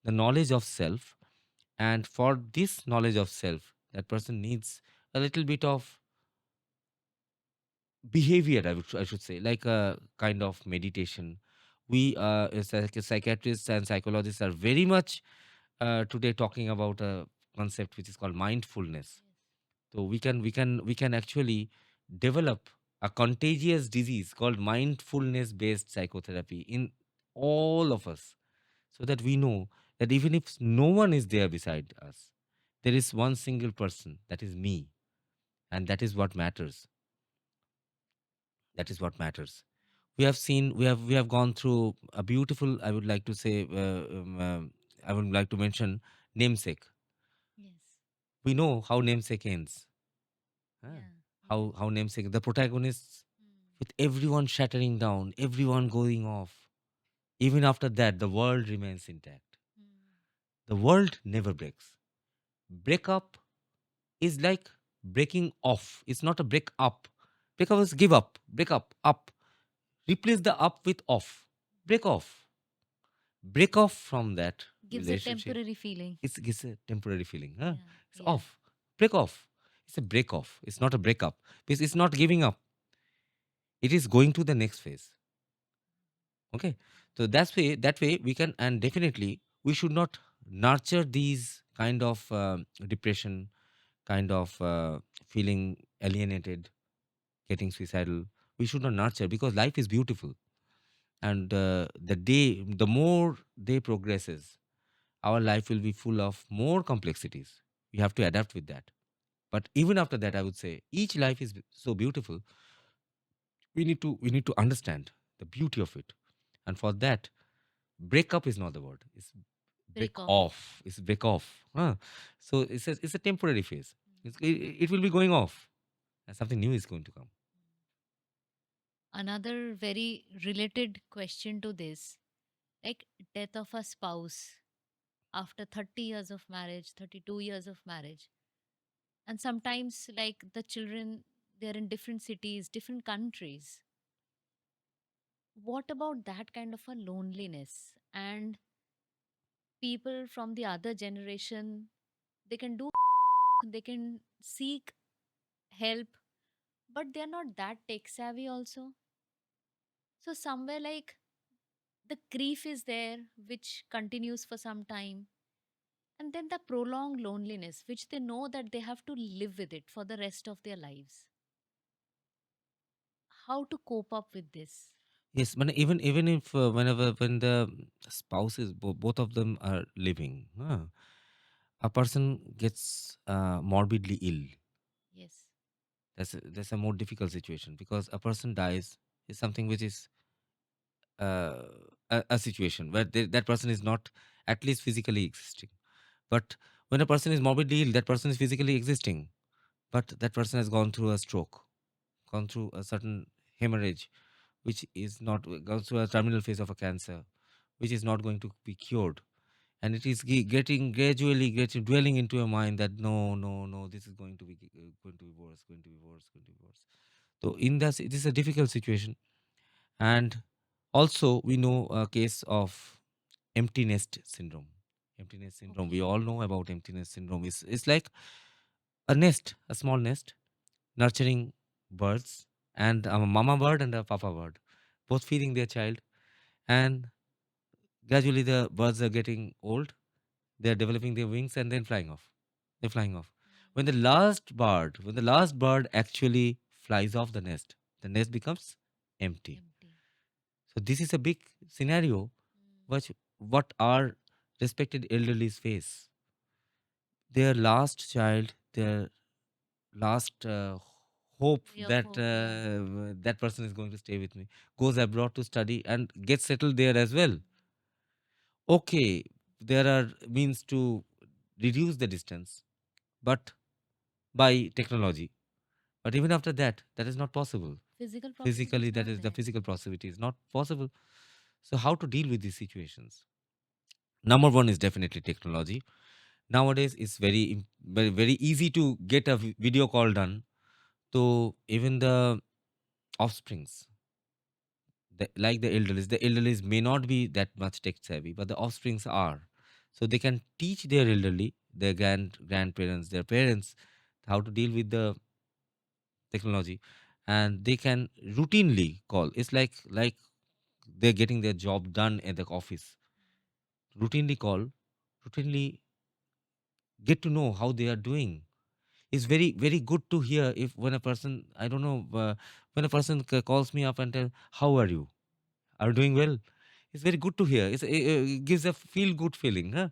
The knowledge of self. And for this knowledge of self, that person needs a little bit of behavior, I should say, like a kind of meditation. We as psychiatrists and psychologists are very much today talking about a concept which is called mindfulness. So we can actually develop a contagious disease called mindfulness based psychotherapy in all of us, so that we know that even if no one is there beside us, there is one single person, that is me, and that is what matters. That is what matters. We have gone through a beautiful, I would like to say, I would like to mention namesake. Yes. We know how namesake ends. Huh? Yeah. How namesake, the protagonists, with everyone shattering down, everyone going off. Even after that, the world remains intact. The world never breaks. Breakup is like breaking off. It's not a break up. Breakup is give up. Break up. Replace the up with off. Break off. Break off from that Gives a relationship. temporary feeling. It's a temporary feeling. Huh? Yeah. It's Yeah. off. Break off. It's a break off. It's not a break up. Because it's not giving up. It is going to the next phase. Okay. So that way we can, and definitely we should not nurture these kind of depression, kind of feeling alienated, getting suicidal. We should not nurture, because life is beautiful. And the more day progresses, our life will be full of more complexities. We have to adapt with that. But even after that, I would say each life is so beautiful. We need to understand the beauty of it. And for that, break up is not the word. It's break Break off. off. It's break off. Huh? So it's a temporary phase. It will be going off, and something new is going to come. Another very related question to this, like death of a spouse after 30 years of marriage, 32 years of marriage. And sometimes, like the children, they're in different cities, different countries. What about that kind of a loneliness? And people from the other generation, they can do, they can seek help, but they're not that tech savvy also. So, somewhere like the grief is there, which continues for some time. And then the prolonged loneliness, which they know that they have to live with it for the rest of their lives. How to cope up with this? Yes, but even if when the spouses, both of them are living, a person gets morbidly ill. That's a more difficult situation, because a person dies is something which is uh, a situation where that person is not at least physically existing. But when a person is morbidly ill, that person is physically existing, but that person has gone through a stroke, gone through a certain hemorrhage, which is not gone through a terminal phase of a cancer, which is not going to be cured, and it is getting gradually getting dwelling into your mind that no, no, no, this is going to be going to be worse, going to be worse, going to be worse. So in that, it is a difficult situation. And also we know a case of empty nest syndrome. Empty nest syndrome, we Okay. all know about empty nest syndrome. It's like a nest, a small nest, nurturing birds, and a mama bird and a papa bird, both feeding their child. And gradually the birds are getting old, they're developing their wings and then flying off. They're flying off. When the last bird actually flies off the nest becomes empty. Empty. So this is a big scenario which what our respected elderlies face. Their last child, their last hope Ray of that hope, yeah. that person is going to stay with me, goes abroad to study and gets settled there as well. Okay, there are means to reduce the distance, but by technology. But even after that, that is not possible. Physical proximity Physically, is that not is the there. physical proximity is not possible. So, how to deal with these situations? Number one is definitely technology. Nowadays, it's very, very easy to get a video call done. So, even the offsprings, like the elderlies may not be that much tech savvy, but the offsprings are. So, they can teach their elderly, their grandparents, their parents, how to deal with the technology, and they can routinely call. It's like they're getting their job done at the office. Routinely call, routinely get to know how they are doing. It's very, very good to hear if when a person, I don't know, when a person calls me up and tell, how are you, are you doing well? It's very good to hear. It gives a feel good feeling, huh?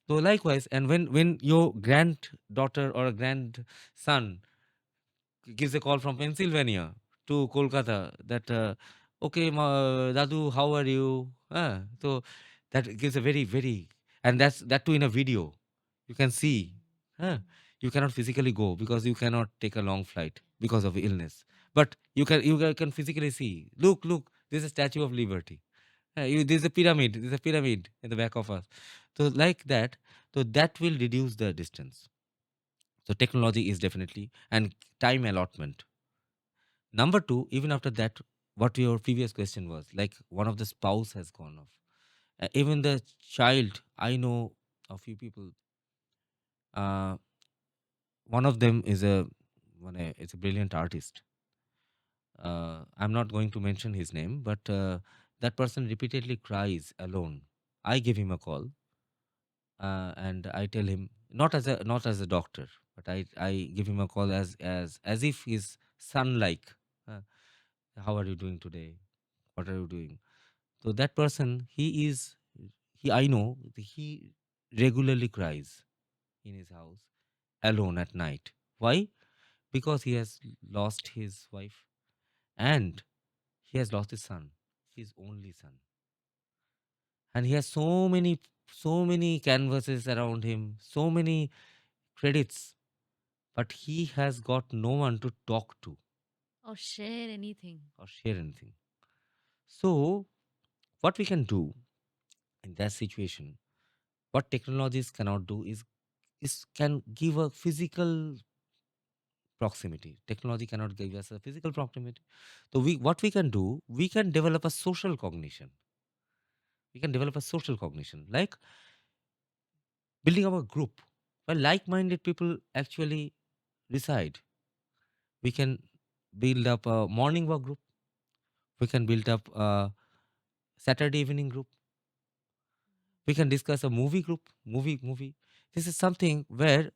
So likewise, and when your granddaughter or a grandson gives a call from Pennsylvania to Kolkata that, okay, Dadu, how are you? So that gives a very, very, and that too in a video. You can see. Huh? You cannot physically go because you cannot take a long flight because of illness. But you can physically see. Look, look, this is a Statue of Liberty. There's a pyramid. There's a pyramid in the back of us. So like that, so that will reduce the distance. So technology is definitely, and time allotment. Number two, even after that, what your previous question was, like one of the spouse has gone off. Even the child, I know a few people. Uh, One of them is it's a brilliant artist. I'm not going to mention his name, but that person repeatedly cries alone. I give him a call, and I tell him, not as a doctor, but I give him a call as if he's son like. Uh, how are you doing today? What are you doing? So that person, he I know he regularly cries in his house alone at night. Why? Because he has lost his wife and he has lost his son, his only son. And he has so many canvases around him, so many credits, but he has got no one to talk to Or share anything. or share anything. So what we can do in that situation, what technologies cannot do is can give a physical proximity. Technology cannot give us a physical proximity. So what we can do, we can develop a social cognition. We can develop a social cognition, like building up a group where like-minded people actually reside. We can build up a morning walk group. We can build up a Saturday evening group. We can discuss a movie group. Movie. This is something where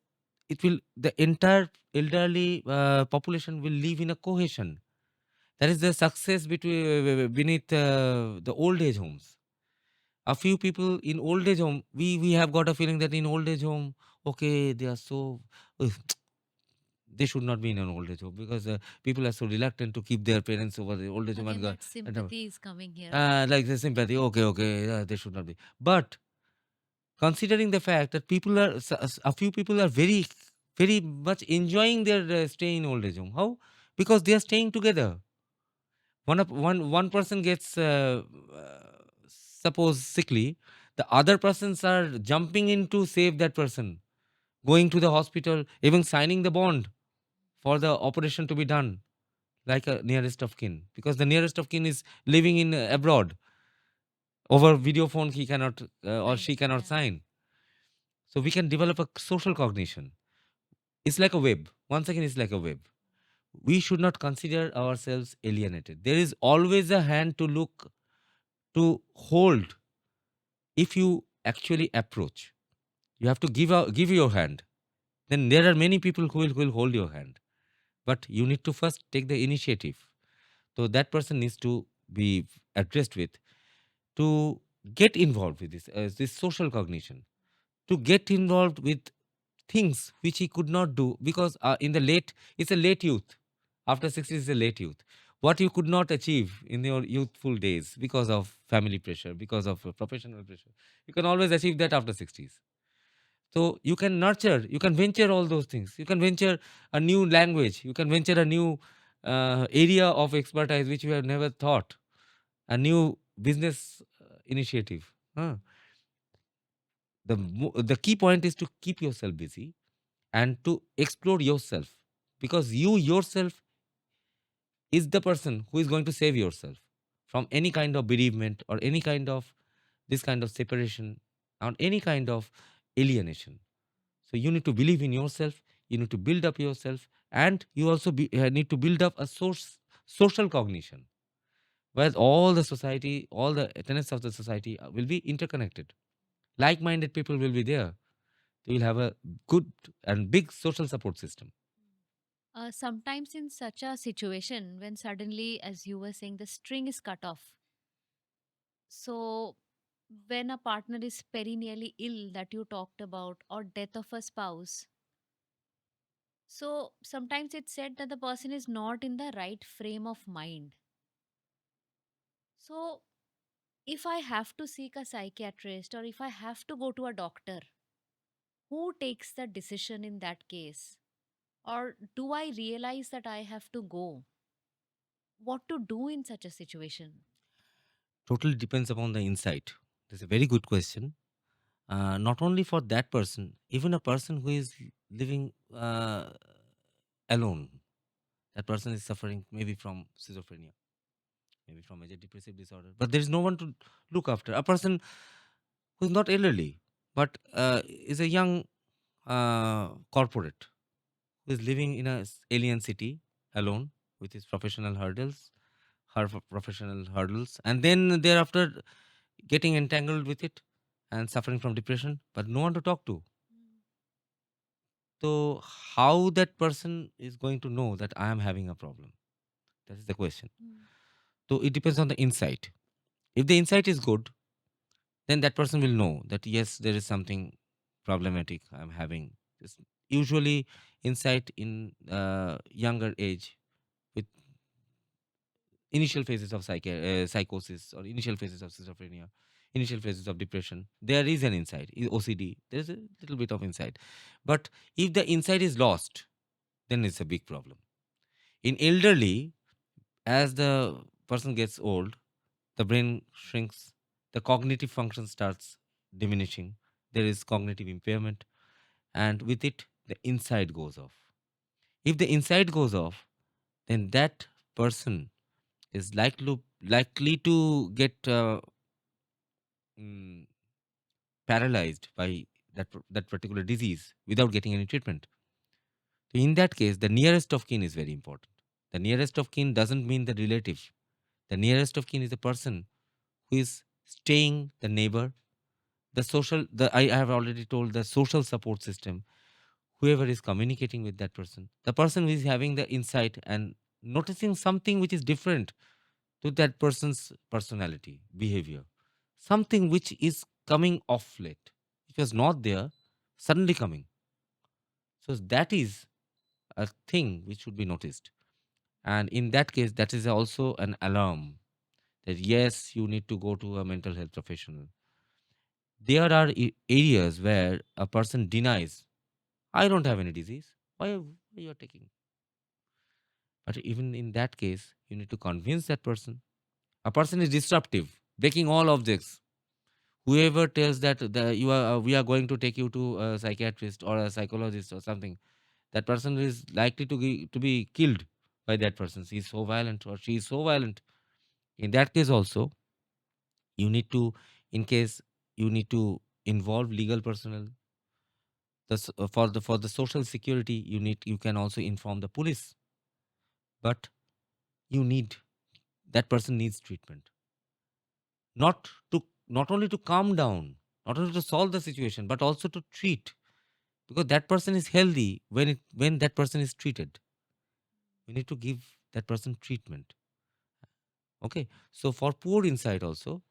the entire elderly population will live in a cohesion. That is the success beneath the old age homes. A few people in old age home, we have got a feeling that in old age home, okay, they are so they should not be in an old age home, because people are so reluctant to keep their parents over the old age home, Again, and that and, sympathy is coming here. like the sympathy. Okay, okay, they should not be. But considering the fact that people are a few people are very much enjoying their stay in old age home. How? Because they are staying together. One person gets suppose sickly, the other persons are jumping in to save that person, going to the hospital, even signing the bond for the operation to be done, like a nearest of kin, because the nearest of kin is living in abroad. Over video phone he cannot or Right. she cannot Yeah. sign. So we can develop a social cognition. It's like a web. Once again, it's like a web. We should not consider ourselves alienated. There is always a hand to look, to hold. If you actually approach, you have to give your hand. Then there are many people who will hold your hand. But you need to first take the initiative. So that person needs to be addressed with, to get involved with this social cognition, to get involved with things which he could not do, because in the late, it's a late youth. After 60s is a late youth. What you could not achieve in your youthful days because of family pressure, because of professional pressure, you can always achieve that after 60s. So you can nurture, you can venture all those things. You can venture a new language, you can venture a new area of expertise which you have never thought, a new business initiative. The key point is to keep yourself busy and to explore yourself, because you yourself is the person who is going to save yourself from any kind of bereavement, or any kind of this kind of separation, or any kind of alienation. So you need to believe in yourself, you need to build up yourself, and you also need to build up a social cognition, where all the society, all the tenets of the society will be interconnected. Like-minded people will be there. You will have a good and big social support system. Sometimes in such a situation, when suddenly, as you were saying, the string is cut off. So, when a partner is perennially ill, that you talked about, or death of a spouse, so sometimes it's said that the person is not in the right frame of mind. So, if I have to seek a psychiatrist or if I have to go to a doctor, who takes the decision in that case? Or do I realize that I have to go? What to do in such a situation? Totally depends upon the insight. That's a very good question. Not only for that person, even a person who is living alone. That person is suffering maybe from schizophrenia, maybe from major depressive disorder, but there is no one to look after. A person who is not elderly, but is a young corporate who is living in a alien city alone with his professional hurdles, professional hurdles, and then thereafter getting entangled with it and suffering from depression, but no one to talk to. Mm, So, how that person is going to know that I am having a problem? That is the question. mm, So, it depends on the insight. If the insight is good, then that person will know that yes, there is something problematic I'm having. This usually insight in younger age, with initial phases of psychosis, or initial phases of schizophrenia, initial phases of depression, there is an insight. OCD, there is a little bit of insight. But if the insight is lost, then it's a big problem. In elderly, as the person gets old, the brain shrinks, the cognitive function starts diminishing, there is cognitive impairment, and with it, the insight goes off. If the insight goes off, then that person is likely to get mm, paralyzed by that particular disease without getting any treatment. So in that case, the nearest of kin is very important. The nearest of kin doesn't mean the relative. The nearest of kin is the person who is staying, the neighbor, the social. I have already told, the social support system. Whoever is communicating with that person, the person who is having the insight and noticing something which is different to that person's personality, behavior, something which is coming off late. It was not there, suddenly coming. So that is a thing which should be noticed. And in that case, that is also an alarm that yes, you need to go to a mental health professional. There are areas where a person denies, I don't have any disease. Why you are taking? But even in that case, you need to convince that person. A person is disruptive, breaking all objects. Whoever tells that we are going to take you to a psychiatrist or a psychologist or something, that person is likely to be killed by that person. He is so violent or she is so violent. In that case, also, you need to, in case you need to involve legal personnel, for the social security, you can also inform the police. But you need that person needs treatment, not only to calm down, not only to solve the situation, but also to treat, because that person is healthy when that person is treated. We need to give that person treatment. Okay, so for poor insight also,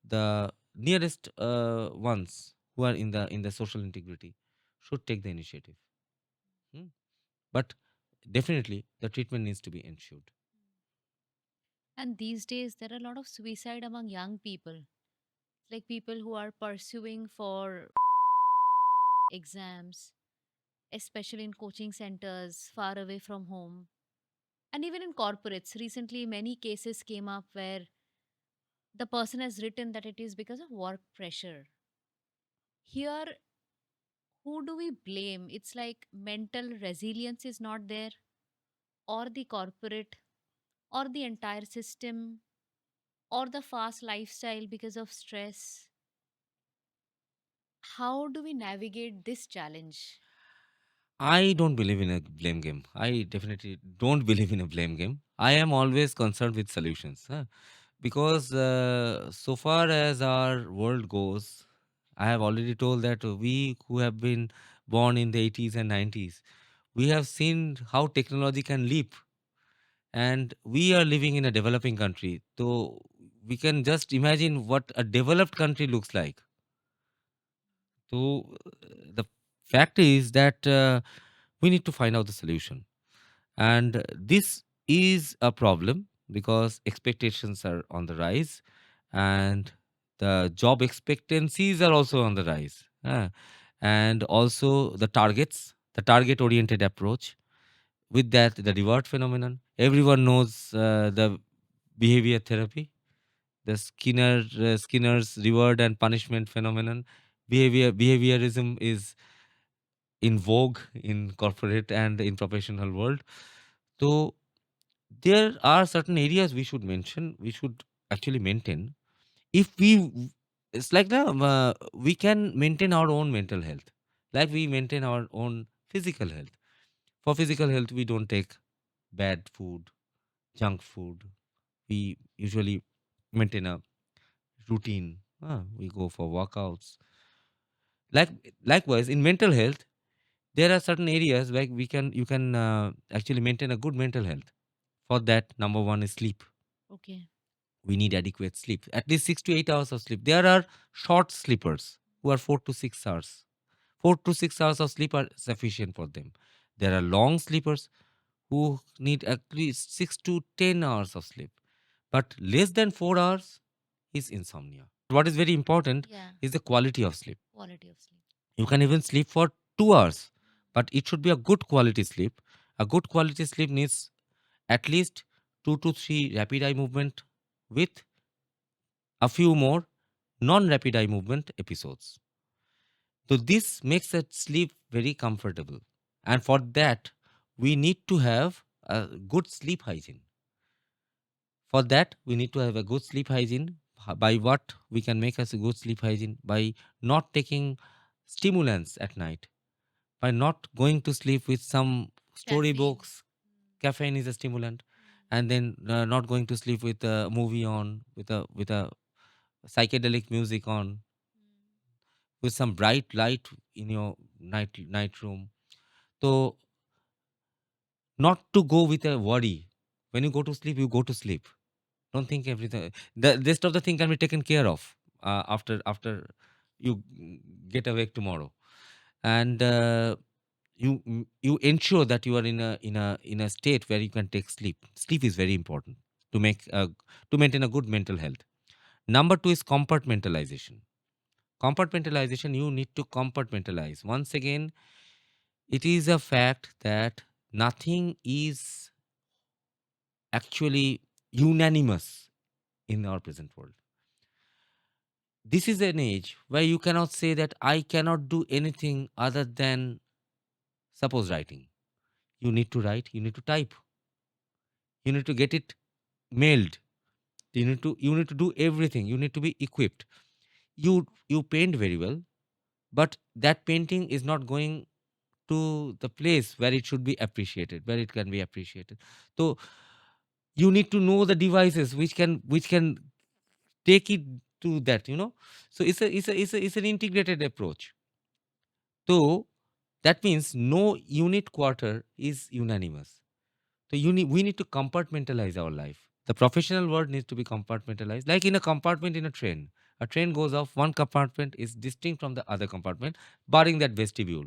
the nearest ones who are in the social integrity should take the initiative. Hmm? But definitely the treatment needs to be ensured. And these days, there are a lot of suicide among young people, like people who are pursuing for exams, especially in coaching centers far away from home. And even in corporates, recently many cases came up where the person has written that it is because of work pressure. Here, who do we blame? It's like mental resilience is not there, or the corporate, or the entire system, or the fast lifestyle because of stress. How do we navigate this challenge? I don't believe in a blame game. I definitely don't believe in a blame game. I am always concerned with solutions, huh? Because so far as our world goes, I have already told that we who have been born in the 80s and 90s, we have seen how technology can leap, and we are living in a developing country. So we can just imagine what a developed country looks like. So the fact is that we need to find out the solution. And this is a problem because expectations are on the rise, and the job expectancies are also on the rise. And also the target oriented approach. With that, the reward phenomenon. Everyone knows the behavior therapy, the Skinner's reward and punishment phenomenon. Behaviorism is in vogue in corporate and in professional world. So there are certain areas we should mention, we should actually maintain. If it's like we can maintain our own mental health, like we maintain our own physical health. For physical health, we don't take bad food, junk food. We usually maintain a routine. We go for workouts. Like likewise, in mental health, there are certain areas where you can actually maintain a good mental health. For that, number one is sleep. Okay. We need adequate sleep, at least 6 to 8 hours of sleep. There are short sleepers who are 4 to 6 hours. 4 to 6 hours of sleep are sufficient for them. There are long sleepers who need at least 6 to 10 hours of sleep, but less than 4 hours is insomnia. What is very important Yeah, is the quality of sleep. quality of sleep. You can even sleep for 2 hours, but it should be a good quality sleep. A good quality sleep needs at least 2 to 3 rapid eye movement with a few more non-rapid eye movement episodes. So this makes that sleep very comfortable. And for that, we need to have a good sleep hygiene. For that, we need to have a good sleep hygiene. By what we can make us a good sleep hygiene? By not taking stimulants at night, by not going to sleep with some Caffeine. storybooks. Caffeine is a stimulant, and then not going to sleep with a movie on, with a psychedelic music on, with some bright light in your night room. So not to go with a worry. When you go to sleep, you go to sleep. Don't think everything. The rest of the thing can be taken care of after you get awake tomorrow. And you ensure that you are in a state where you can take sleep. Sleep is very important to make to maintain a good mental health. Number 2 is compartmentalization. Compartmentalization, you need to compartmentalize. Once again, it is a fact that nothing is actually unanimous in our present world. This is an age where you cannot say that I cannot do anything other than, suppose, writing. You need to write, you need to type, you need to get it mailed, you need to do everything, you need to be equipped. You paint very well, but that painting is not going to the place where it should be appreciated, where it can be appreciated. So you need to know the devices which can take it to that, so it's an integrated approach. So that means no unit quarter is unanimous. So we need to compartmentalize our life. The professional world needs to be compartmentalized, like in a compartment in a train. A train goes off, one compartment is distinct from the other compartment, barring that vestibule.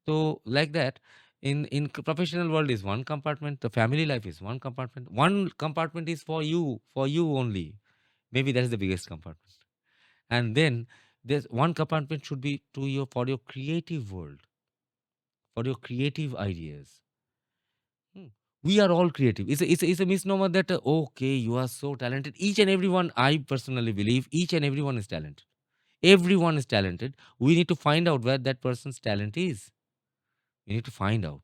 So like that, in professional world is one compartment, the family life is one compartment. One compartment is for you only. Maybe that is the biggest compartment. And then there's one compartment should be to your for your creative world, for your creative ideas. Hmm. We are all creative. It's a misnomer that okay, you are so talented. Each and everyone, I personally believe, each and everyone is talented. Everyone is talented. We need to find out where that person's talent is. We need to find out.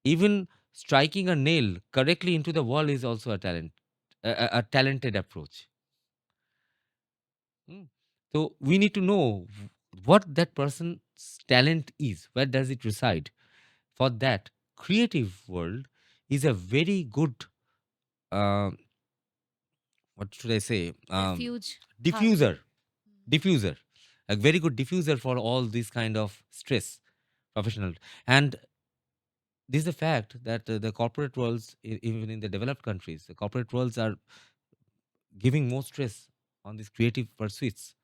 Even striking a nail correctly into the wall is also a talent, a talented approach. Hmm. So we need to know what that person's talent is. Where does it reside? For that, creative world is a very good, uh, what should I say, Refuge hub. diffuser, diffuser, a very good diffuser for all this kind of stress, professional. And this is a fact that the corporate worlds, even in the developed countries, the corporate worlds are giving more stress on these creative pursuits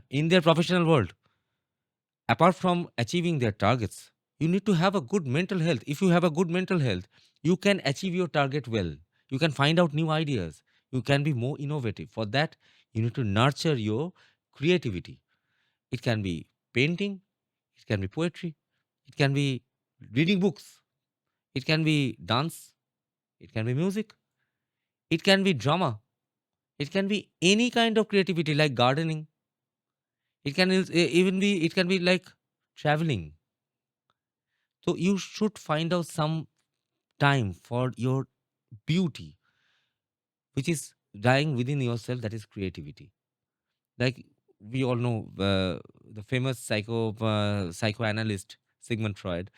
in their professional world. Apart from achieving their targets, you need to have a good mental health. If you have a good mental health, you can achieve your target well. You can find out new ideas. You can be more innovative. For that, you need to nurture your creativity. It can be painting, it can be poetry, it can be reading books, it can be dance, it can be music, it can be drama, it can be any kind of creativity like gardening. Even be it can be like traveling. So you should find out some time for your beauty, which is dying within yourself. That is creativity. Like we all know the famous psychoanalyst Sigmund Freud.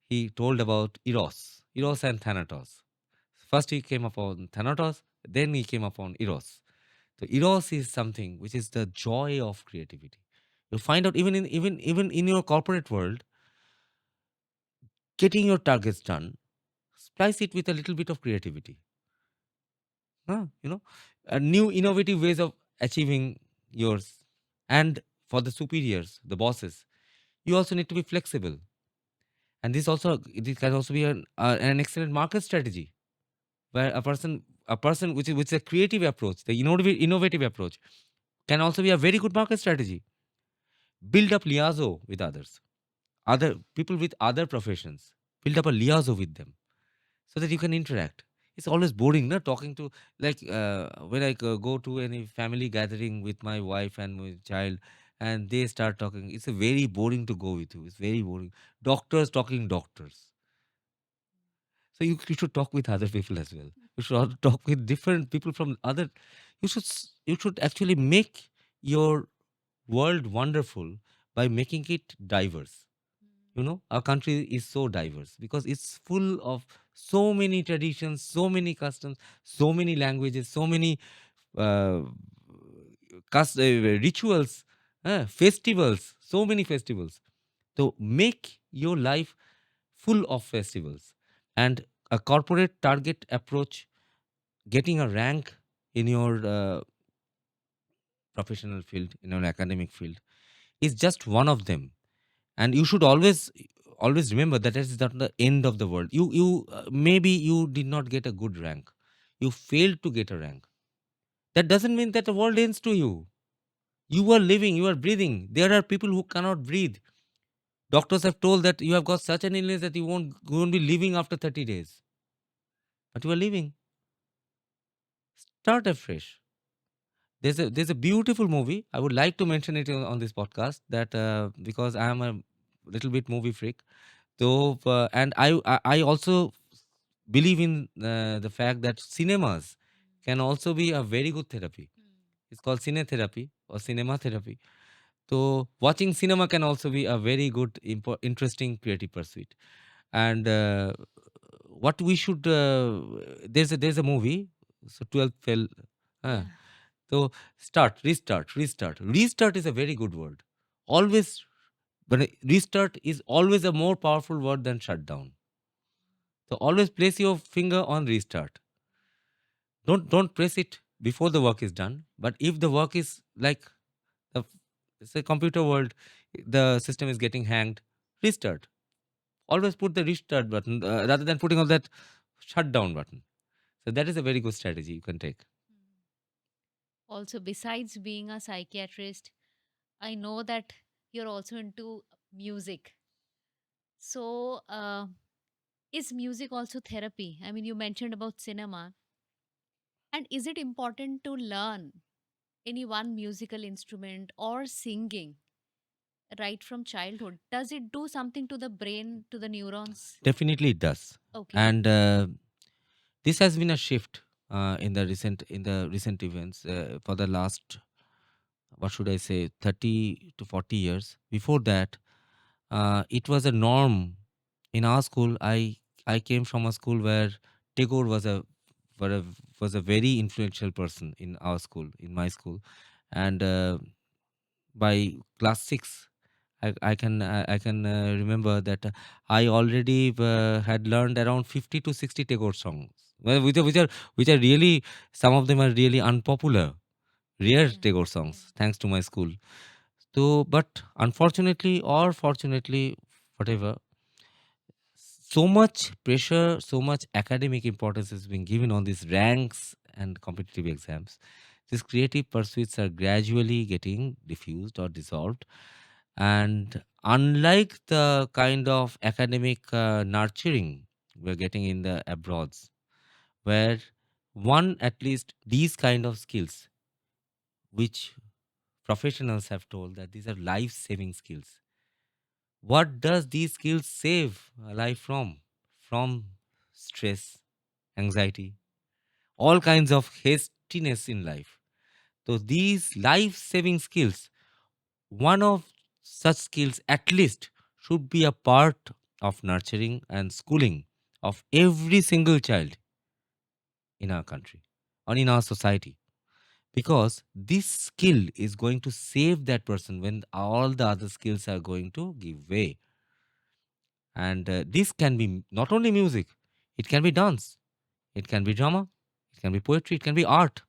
He told about Eros and Thanatos. First he came upon Thanatos, then he came upon Eros. So Eros is something which is the joy of creativity. You find out even in your corporate world, getting your targets done, splice it with a little bit of creativity. Huh? New innovative ways of achieving yours. And for the superiors, the bosses, you also need to be flexible. And this can also be an excellent market strategy where a person which is a creative approach, the innovative approach, can also be a very good market strategy. Build up liaison with others, other people with other professions. Build up a liaison with them so that you can interact. It's always boring, no? Talking to, like, when I go to any family gathering with my wife and my child, and they start talking. It's a very boring to go with you. It's very boring. Doctors talking doctors. So you should talk with other people as well. You should also talk with different people from other. You should actually make your world wonderful by making it diverse. Our country is so diverse because it's full of so many traditions, so many customs, so many languages, so many uh, rituals, festivals, so many festivals. So make your life full of festivals. And a corporate target approach, getting a rank in your professional field, in your academic field, is just one of them. And you should always always remember that is not the end of the world. Maybe you did not get a good rank, you failed to get a rank. That doesn't mean that the world ends to you. You are living, you are breathing. There are people who cannot breathe. Doctors have told that you have got such an illness that you won't be living after 30 days. But you are living. Start afresh. There's a beautiful movie. I would like to mention it on this podcast that because I am a little bit movie freak. So and I also believe in the fact that cinemas can also be a very good therapy. It's called cinetherapy or cinema therapy. So watching cinema can also be a very good, interesting, creative pursuit. And what we should there's a movie. So 12 fell. Yeah. So start, restart, restart. Restart is a very good word. Always, but restart is always a more powerful word than shutdown. So always place your finger on restart. Don't press it before the work is done. But if the work is like the it's a computer world, the system is getting hanged, restart. Always put the restart button rather than putting on that shutdown button. So that is a very good strategy you can take. Also, besides being a psychiatrist, I know that you're also into music. So, is music also therapy? I mean, you mentioned about cinema. And is it important to learn any one musical instrument or singing right from childhood? Does it do something to the brain, to the neurons? Definitely it does. Okay. And this has been a shift in the recent events for the last, what should I say, 30 to 40 years. Before that, it was a norm in our school. I came from a school where Tagore were a was a very influential person in our school, in my school, and by class 6 I can remember that I already had learned around 50 to 60 Tagore songs, well, which are really, some of them are really unpopular, rare Yeah. Tagore Yeah. songs, thanks to my school. So, but unfortunately or fortunately, whatever, so much pressure, so much academic importance is being given on these ranks and competitive exams. These creative pursuits are gradually getting diffused or dissolved. And unlike the kind of academic nurturing we're getting in the abroads, where one, at least these kind of skills, which professionals have told that these are life saving skills. What does these skills save a life from? From stress, anxiety, all kinds of hastiness in life. So these life saving skills, one of such skills at least should be a part of nurturing and schooling of every single child in our country or in our society, because this skill is going to save that person when all the other skills are going to give way. And this can be not only music, it can be dance, it can be drama, it can be poetry, it can be art.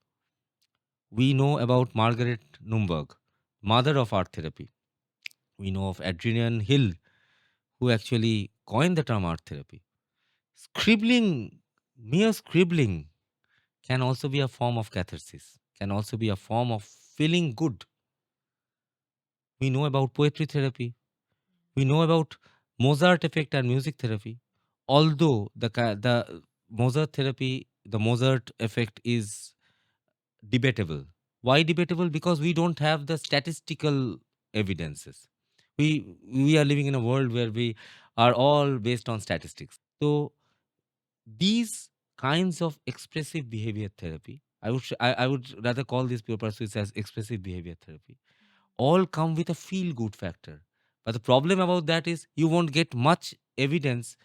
We know about Margaret Nunberg, mother of art therapy. We know of Adrian Hill, who actually coined the term art therapy. Scribbling, mere scribbling, can also be a form of catharsis, can also be a form of feeling good. We know about poetry therapy. We know about Mozart effect and music therapy. Although the Mozart therapy, the Mozart effect is debatable. Why debatable? Because we don't have the statistical evidences. We are living in a world where we are all based on statistics. So these kinds of expressive behavior therapy, I would rather call these pure pursuits as expressive behavior therapy, all come with a feel good factor. But the problem about that is you won't get much evidence,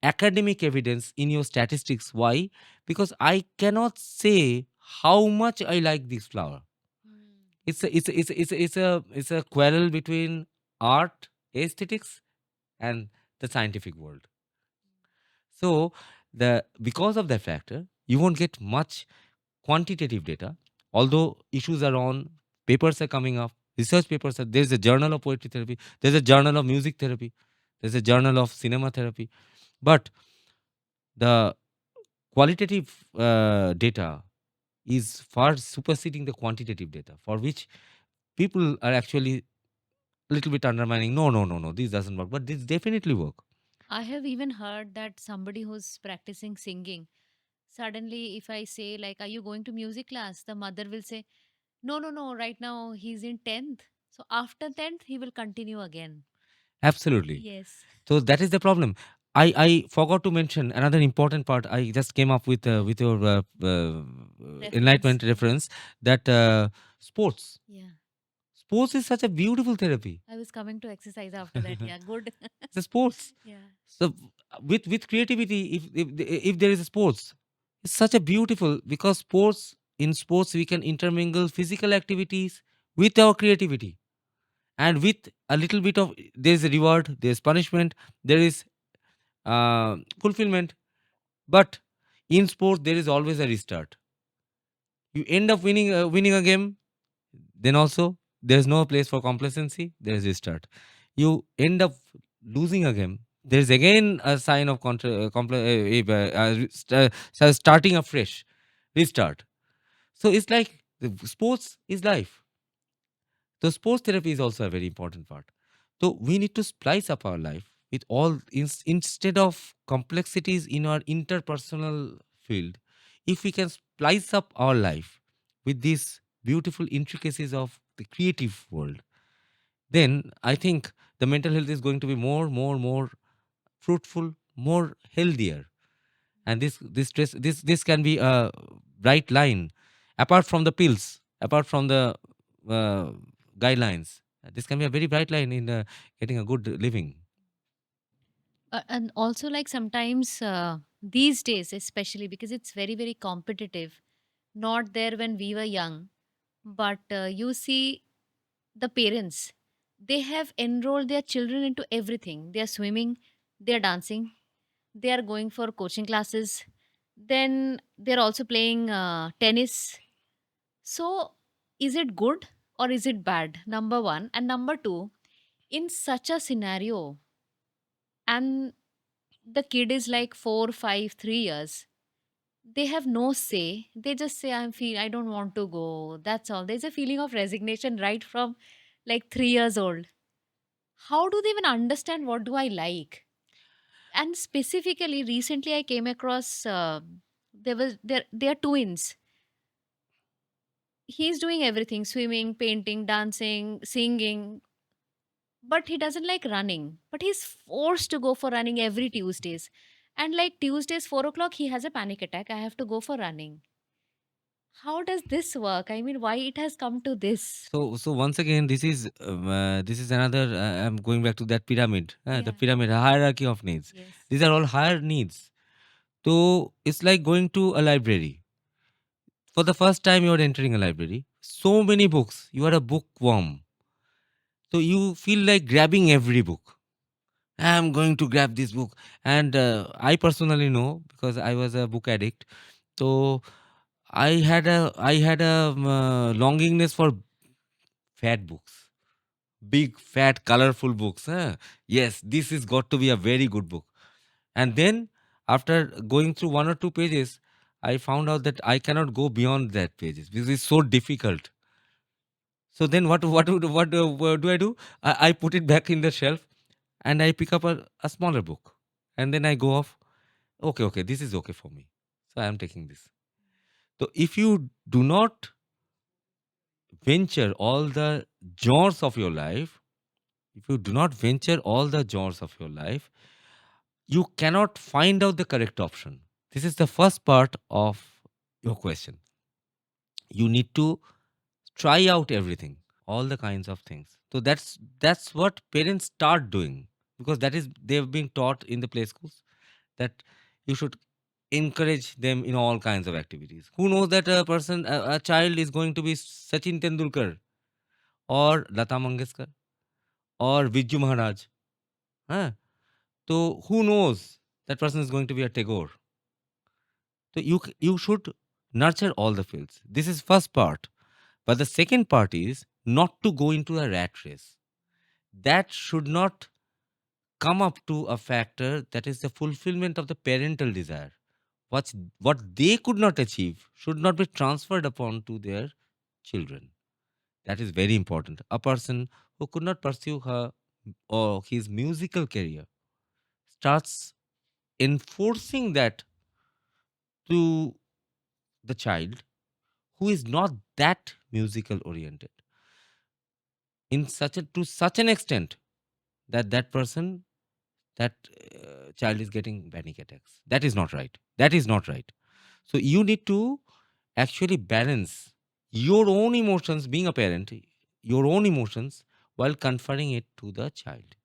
academic evidence in your statistics. Why? Because I cannot say how much I like this flower. Mm. It's a quarrel between art, aesthetics, and the scientific world. So the because of that factor, you won't get much quantitative data. Although issues are on, papers are coming up, research papers are, there's a journal of poetry therapy, there's a journal of music therapy, There's a journal of cinema therapy. But the qualitative data is far superseding the quantitative data, for which people are actually a little bit undermining. No, no, no, no, this doesn't work. But this definitely work. I have even heard that somebody who's practicing singing, suddenly, if I say, like, are you going to music class? The mother will say, no, no, no, right now he's in 10th. So after 10th, he will continue again. Absolutely. Yes, So that is the problem. I forgot to mention another important part. I just came up with your reference. enlightenment Yeah. reference that sports. Yeah. Sports is such a beautiful therapy. I was coming to exercise after that. Yeah, good. The sports. Yeah. So with creativity, if there is a sports, it's such a beautiful, because sports, in sports we can intermingle physical activities with our creativity, and with a little bit of, there's a reward, there's punishment, there is fulfillment. But in sports there is always a restart. You end up winning a game, then also there's no place for complacency, there's restart. You end up losing a game, there's again a sign of starting afresh, restart. So it's like the sports is life. So sports therapy is also a very important part. So we need to splice up our life with all, instead of complexities in our interpersonal field. If we can splice up our life with these beautiful intricacies of the creative world, then I think the mental health is going to be more fruitful, more healthier. And this can be a bright line, apart from the pills, apart from the uh, guidelines. This can be a very bright line in getting a good living. And also, like, sometimes these days, especially because it's very, very competitive, not there when we were young, but you see the parents, they have enrolled their children into everything. They are swimming, they are dancing, they are going for coaching classes, then they're also playing tennis. So, is it good or is it bad? Number one. And number two, in such a scenario, and the kid is like 4, 5, 3 years, they have no say. They just say, I don't want to go. That's all. There's a feeling of resignation right from like 3 years old. How do they even understand what do I like? And specifically, recently I came across they are twins. He's doing everything: swimming, painting, dancing, singing, but he doesn't like running. But he's forced to go for running every Tuesdays. And like Tuesdays, 4 o'clock, he has a panic attack. I have to go for running. How does this work? I mean, why it has come to this? So once again, this is another. I'm going back to that pyramid, the Yeah. pyramid hierarchy of needs. Yes. These are all higher needs. So it's like going to a library. For the first time, you are entering a library. So many books. You are a bookworm. So you feel like grabbing every book. I'm going to grab this book. And I personally know, because I was a book addict. So I had a longingness for fat books, big, fat, colorful books. Huh? Yes, this is got to be a very good book. And then after going through one or two pages, I found out that I cannot go beyond that pages because it's so difficult. So then what do I do? I put it back in the shelf, and I pick up a smaller book, and then I go off. Okay, this is okay for me. So I am taking this. So if you do not venture all the genres of your life, if you do not venture all the genres of your life, you cannot find out the correct option. This is the first part of your question. You need to try out everything, all the kinds of things. So that's what parents start doing, because that is they've been taught in the play schools, that you should encourage them in all kinds of activities. Who knows that a child is going to be Sachin Tendulkar or Lata Mangeshkar or Vijju Maharaj? Huh? So who knows that person is going to be a Tagore? So you should nurture all the fields. This is first part. But the second part is not to go into a rat race. That should not come up to a factor that is the fulfillment of the parental desire. What they could not achieve should not be transferred upon to their children. That is very important. A person who could not pursue her or his musical career starts enforcing that to the child who is not that musical oriented in such a to such an extent that that child is getting panic attacks. That is not right. That is not right. So you need to actually balance your own emotions, being a parent, your own emotions, while conferring it to the child.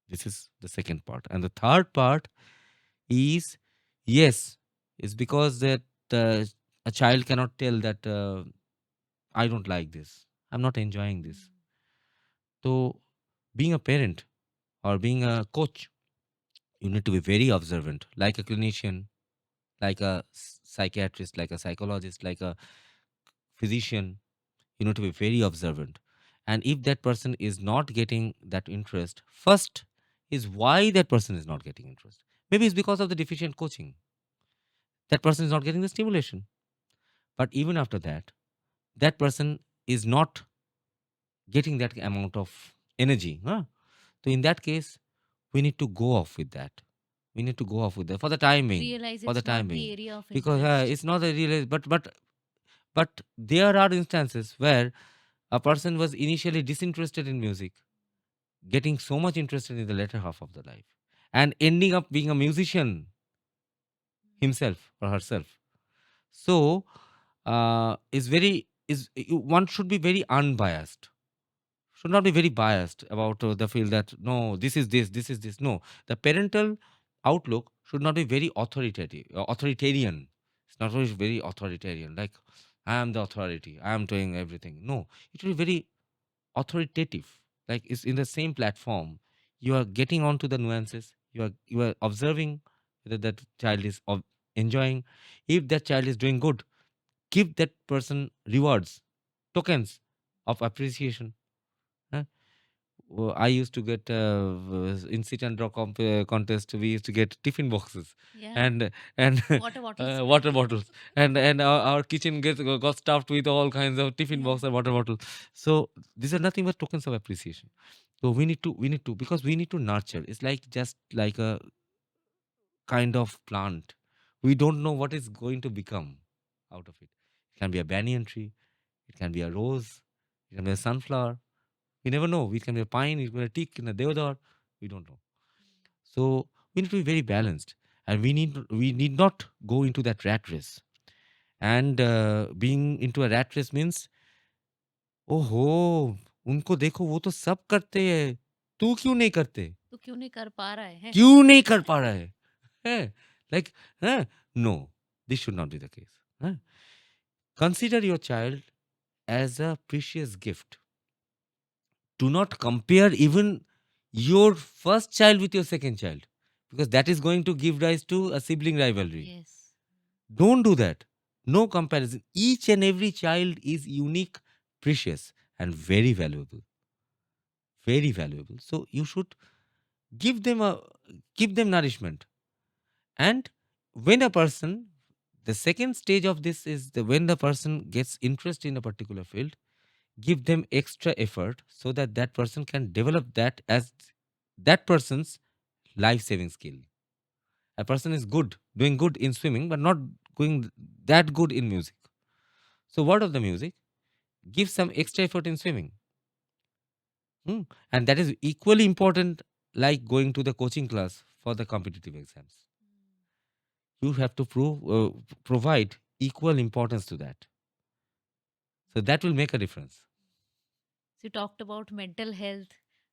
This is the second part. And the third part is, yes, it's because that a child cannot tell that I don't like this, I'm not enjoying this. So being a parent or being a coach, you need to be very observant, like a clinician, like a psychiatrist, like a psychologist, like a physician. You need to be very observant. And if that person is not getting that interest, first is why that person is not getting interest. Maybe it's because of the deficient coaching. That person is not getting the stimulation. But even after that, that person is not getting that amount of energy. Huh? So in that case, we need to go off with that. We need to go off with that for the time being. Realize For the it's time not the being, area of because interest. it's not a real. But there are instances where a person was initially disinterested in music, getting so much interested in the latter half of the life, and ending up being a musician himself or herself. So is very is one should be very unbiased, should not be very biased about the field that no, this is this. No, the parental outlook should not be very authoritarian. It's not always very authoritarian, like I am the authority, I am doing everything. No, it should be very authoritative, like it's in the same platform. You are getting onto the nuances, you are observing whether that child is enjoying. If that child is doing good, give that person rewards, tokens of appreciation. Huh? I used to get in sit and draw contest. We used to get tiffin boxes Yeah. and Water bottles. water bottles, and our kitchen got stuffed with all kinds of tiffin Yeah. box and water bottle. So these are nothing but tokens of appreciation. So we need to because we need to nurture. It's like just like a kind of plant. We don't know what is going to become out of it. It can be a banyan tree. It can be a rose. It can be a sunflower. We never know. It can be a pine, it can be a teak, and a deodar. We don't know. So we need to be very balanced, and we need not go into that rat race. And being into a rat race means, ओहो, उनको देखो वो तो सब करते हैं, तू क्यों नहीं करते? तो क्यों नहीं कर पा रहा है? क्यों नहीं कर पा रहा है? हैं? Like, no, this should not be the case. Huh? Consider your child as a precious gift. Do not compare even your first child with your second child, because that is going to give rise to a sibling rivalry. Yes. Don't do that. No comparison. Each and every child is unique, precious, and very valuable. Very valuable. So you should give them a give them nourishment. And when a person, the second stage of this is when the person gets interest in a particular field, give them extra effort so that that person can develop that as that person's life saving skill. A person is good, doing good in swimming, but not going that good in music. So, what of the music? Give some extra effort in swimming. Hmm. And that is equally important like going to the coaching class for the competitive exams. You have to provide equal importance to that. So, that will make a difference. So, we talked about mental health,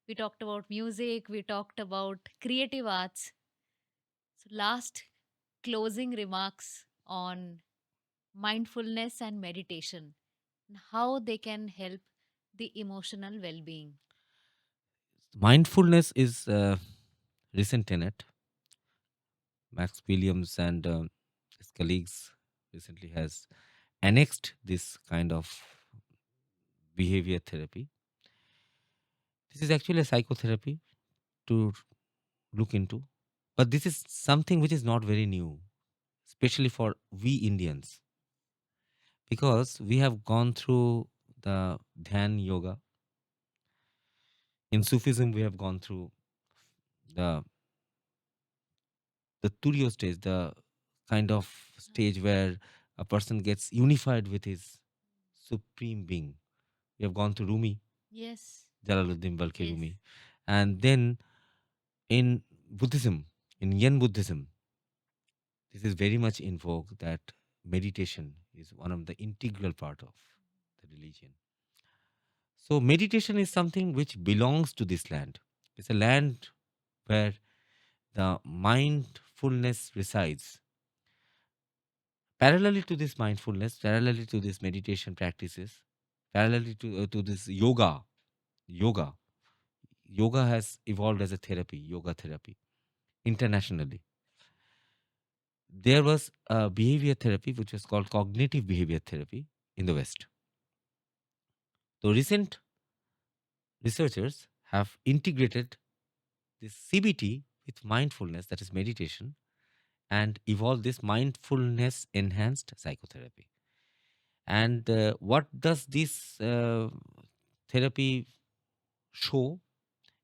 we talked about music, we talked about creative arts. So, last closing remarks on mindfulness and meditation and how they can help the emotional well being. Mindfulness is a recent tenet. Max Williams and his colleagues recently has annexed this kind of behavior therapy. This is actually a psychotherapy to look into. But this is something which is not very new, especially for we Indians, because we have gone through the Dhyan yoga. In Sufism, we have gone through the Turiya stage, the kind of stage where a person gets unified with his supreme being. We have gone to Rumi, Yes. Jalaluddin Balkhi Yes. Rumi. And then in Buddhism, in Yen Buddhism, this is very much in vogue that meditation is one of the integral part of the religion. So meditation is something which belongs to this land. It's a land where the mindfulness resides. Parallelly to this mindfulness, parallelly to this meditation practices, parallelly to this yoga, yoga has evolved as a therapy, yoga therapy, internationally. There was a behavior therapy which was called cognitive behavior therapy in the West. So recent researchers have integrated this CBT with mindfulness, that is meditation, and evolved this mindfulness enhanced psychotherapy. And what does this therapy show?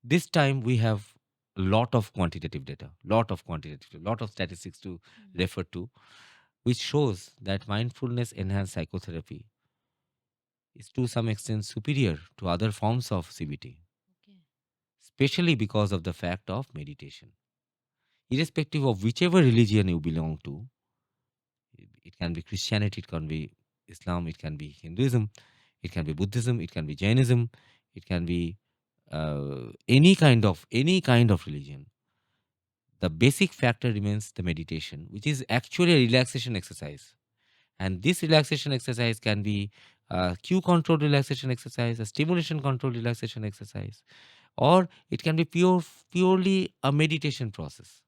This time we have a lot of quantitative data, lot of statistics to refer to, which shows that mindfulness enhanced psychotherapy is to some extent superior to other forms of CBT, Okay. especially because of the fact of meditation. Irrespective of whichever religion you belong to, it can be Christianity, it can be Islam, it can be Hinduism, it can be Buddhism, it can be Jainism, it can be any kind of religion. The basic factor remains the meditation, which is actually a relaxation exercise. And this relaxation exercise can be a cue control relaxation exercise, a stimulation control relaxation exercise, or it can be purely a meditation process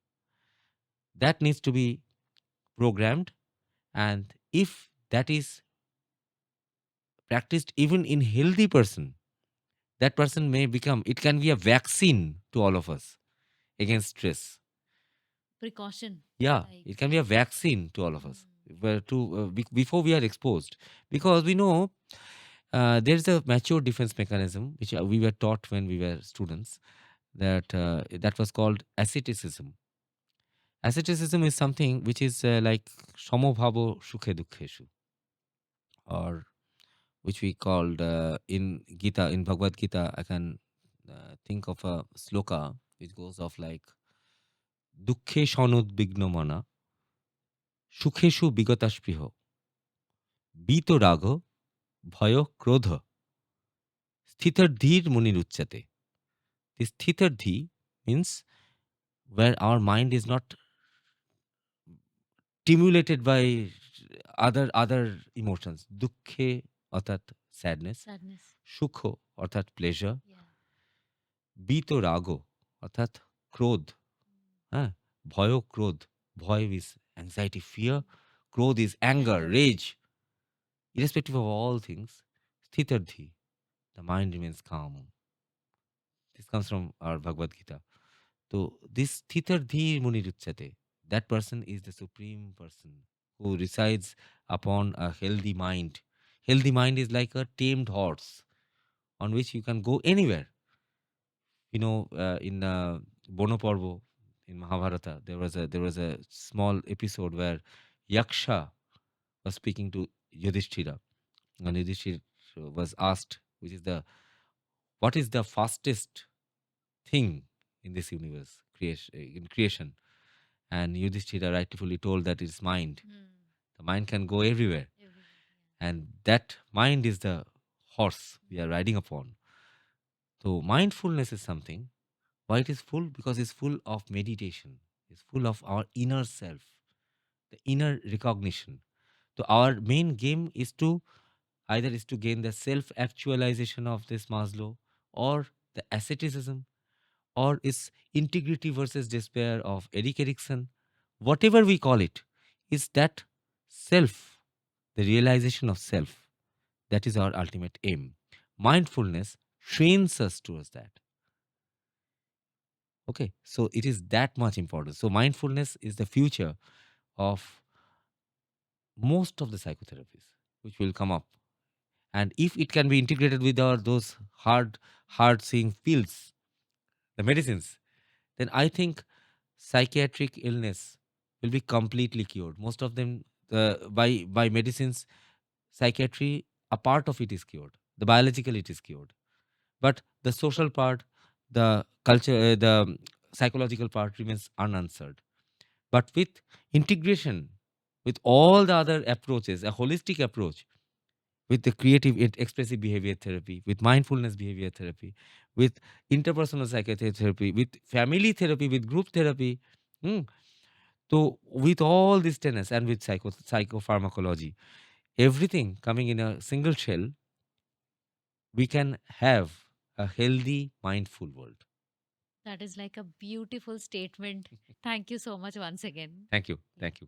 that needs to be programmed. And if that is practiced even in healthy person, that person may become, it can be a vaccine to all of us against stress. Precaution. Yeah, Like. it can be a vaccine to all of us, where before we are exposed, because we know there's a mature defense mechanism which we were taught when we were students, that was called asceticism. Asceticism is something which is like samobhavo sukhe dukkheshu, or which we called in Gita, in Bhagavad Gita. I can think of a sloka which goes off like dukkhe shanudbigno mana সুখেষু বিগতাস্পৃহ বীতরাগ ভয় ক্রোধ স্থিতর্ধীর মুনির উচ্চতে. This স্থিতর্ধি means where our mind is not stimulated by other emotions. দুঃখে অর্থাৎ sadness, Sadness. সুখ অর্থাৎ pleasure, Yeah. বীতরাগ অর্থাৎ ক্রোধ, হ্যাঁ, ভয় ক্রোধ. ভয় is anxiety, fear. ক্রোধ is anger, rage. Irrespective of all things, স্থিতর্ধি, the mind remains calm. This comes from our Bhagavad Gita. So this Thitardhi Muniruchate, that person is the supreme person who resides upon a healthy mind. Healthy mind is like a tamed horse on which you can go anywhere. You know, in Bonoporvo in Mahabharata, there was a small episode where Yaksha was speaking to Yudhishthira, and Yudhishthira was asked, what is the fastest thing in this universe, creation? And Yudhishthira rightfully told that it's mind. The mind can go everywhere. And that mind is the horse we are riding upon. So mindfulness is something. Why it is full? Because it's full of meditation. It's full of our inner self, the inner recognition. So our main game is to either is to gain the self-actualization of this Maslow, or the asceticism, or is integrity versus despair of Eric Erikson. Whatever we call it, is that self, the realization of self. That is our ultimate aim. Mindfulness trains us towards that. Okay, so it is that much important. So mindfulness is the future of most of the psychotherapies which will come up, and if it can be integrated with our those hard seeing fields, the medicines, then I think psychiatric illness will be completely cured. Most of them, by medicines, psychiatry, a part of it is cured. The biological it is cured, but the social part, the culture, the psychological part remains unanswered. But with integration, with all the other approaches, a holistic approach, with the creative expressive behavior therapy, with mindfulness behavior therapy, with interpersonal psychiatry therapy, with family therapy, with group therapy. hmm, So with all these tenets and with psychopharmacology, everything coming in a single shell, we can have a healthy, mindful world. That is like a beautiful statement. Thank you so much once again. Thank you. Thank you.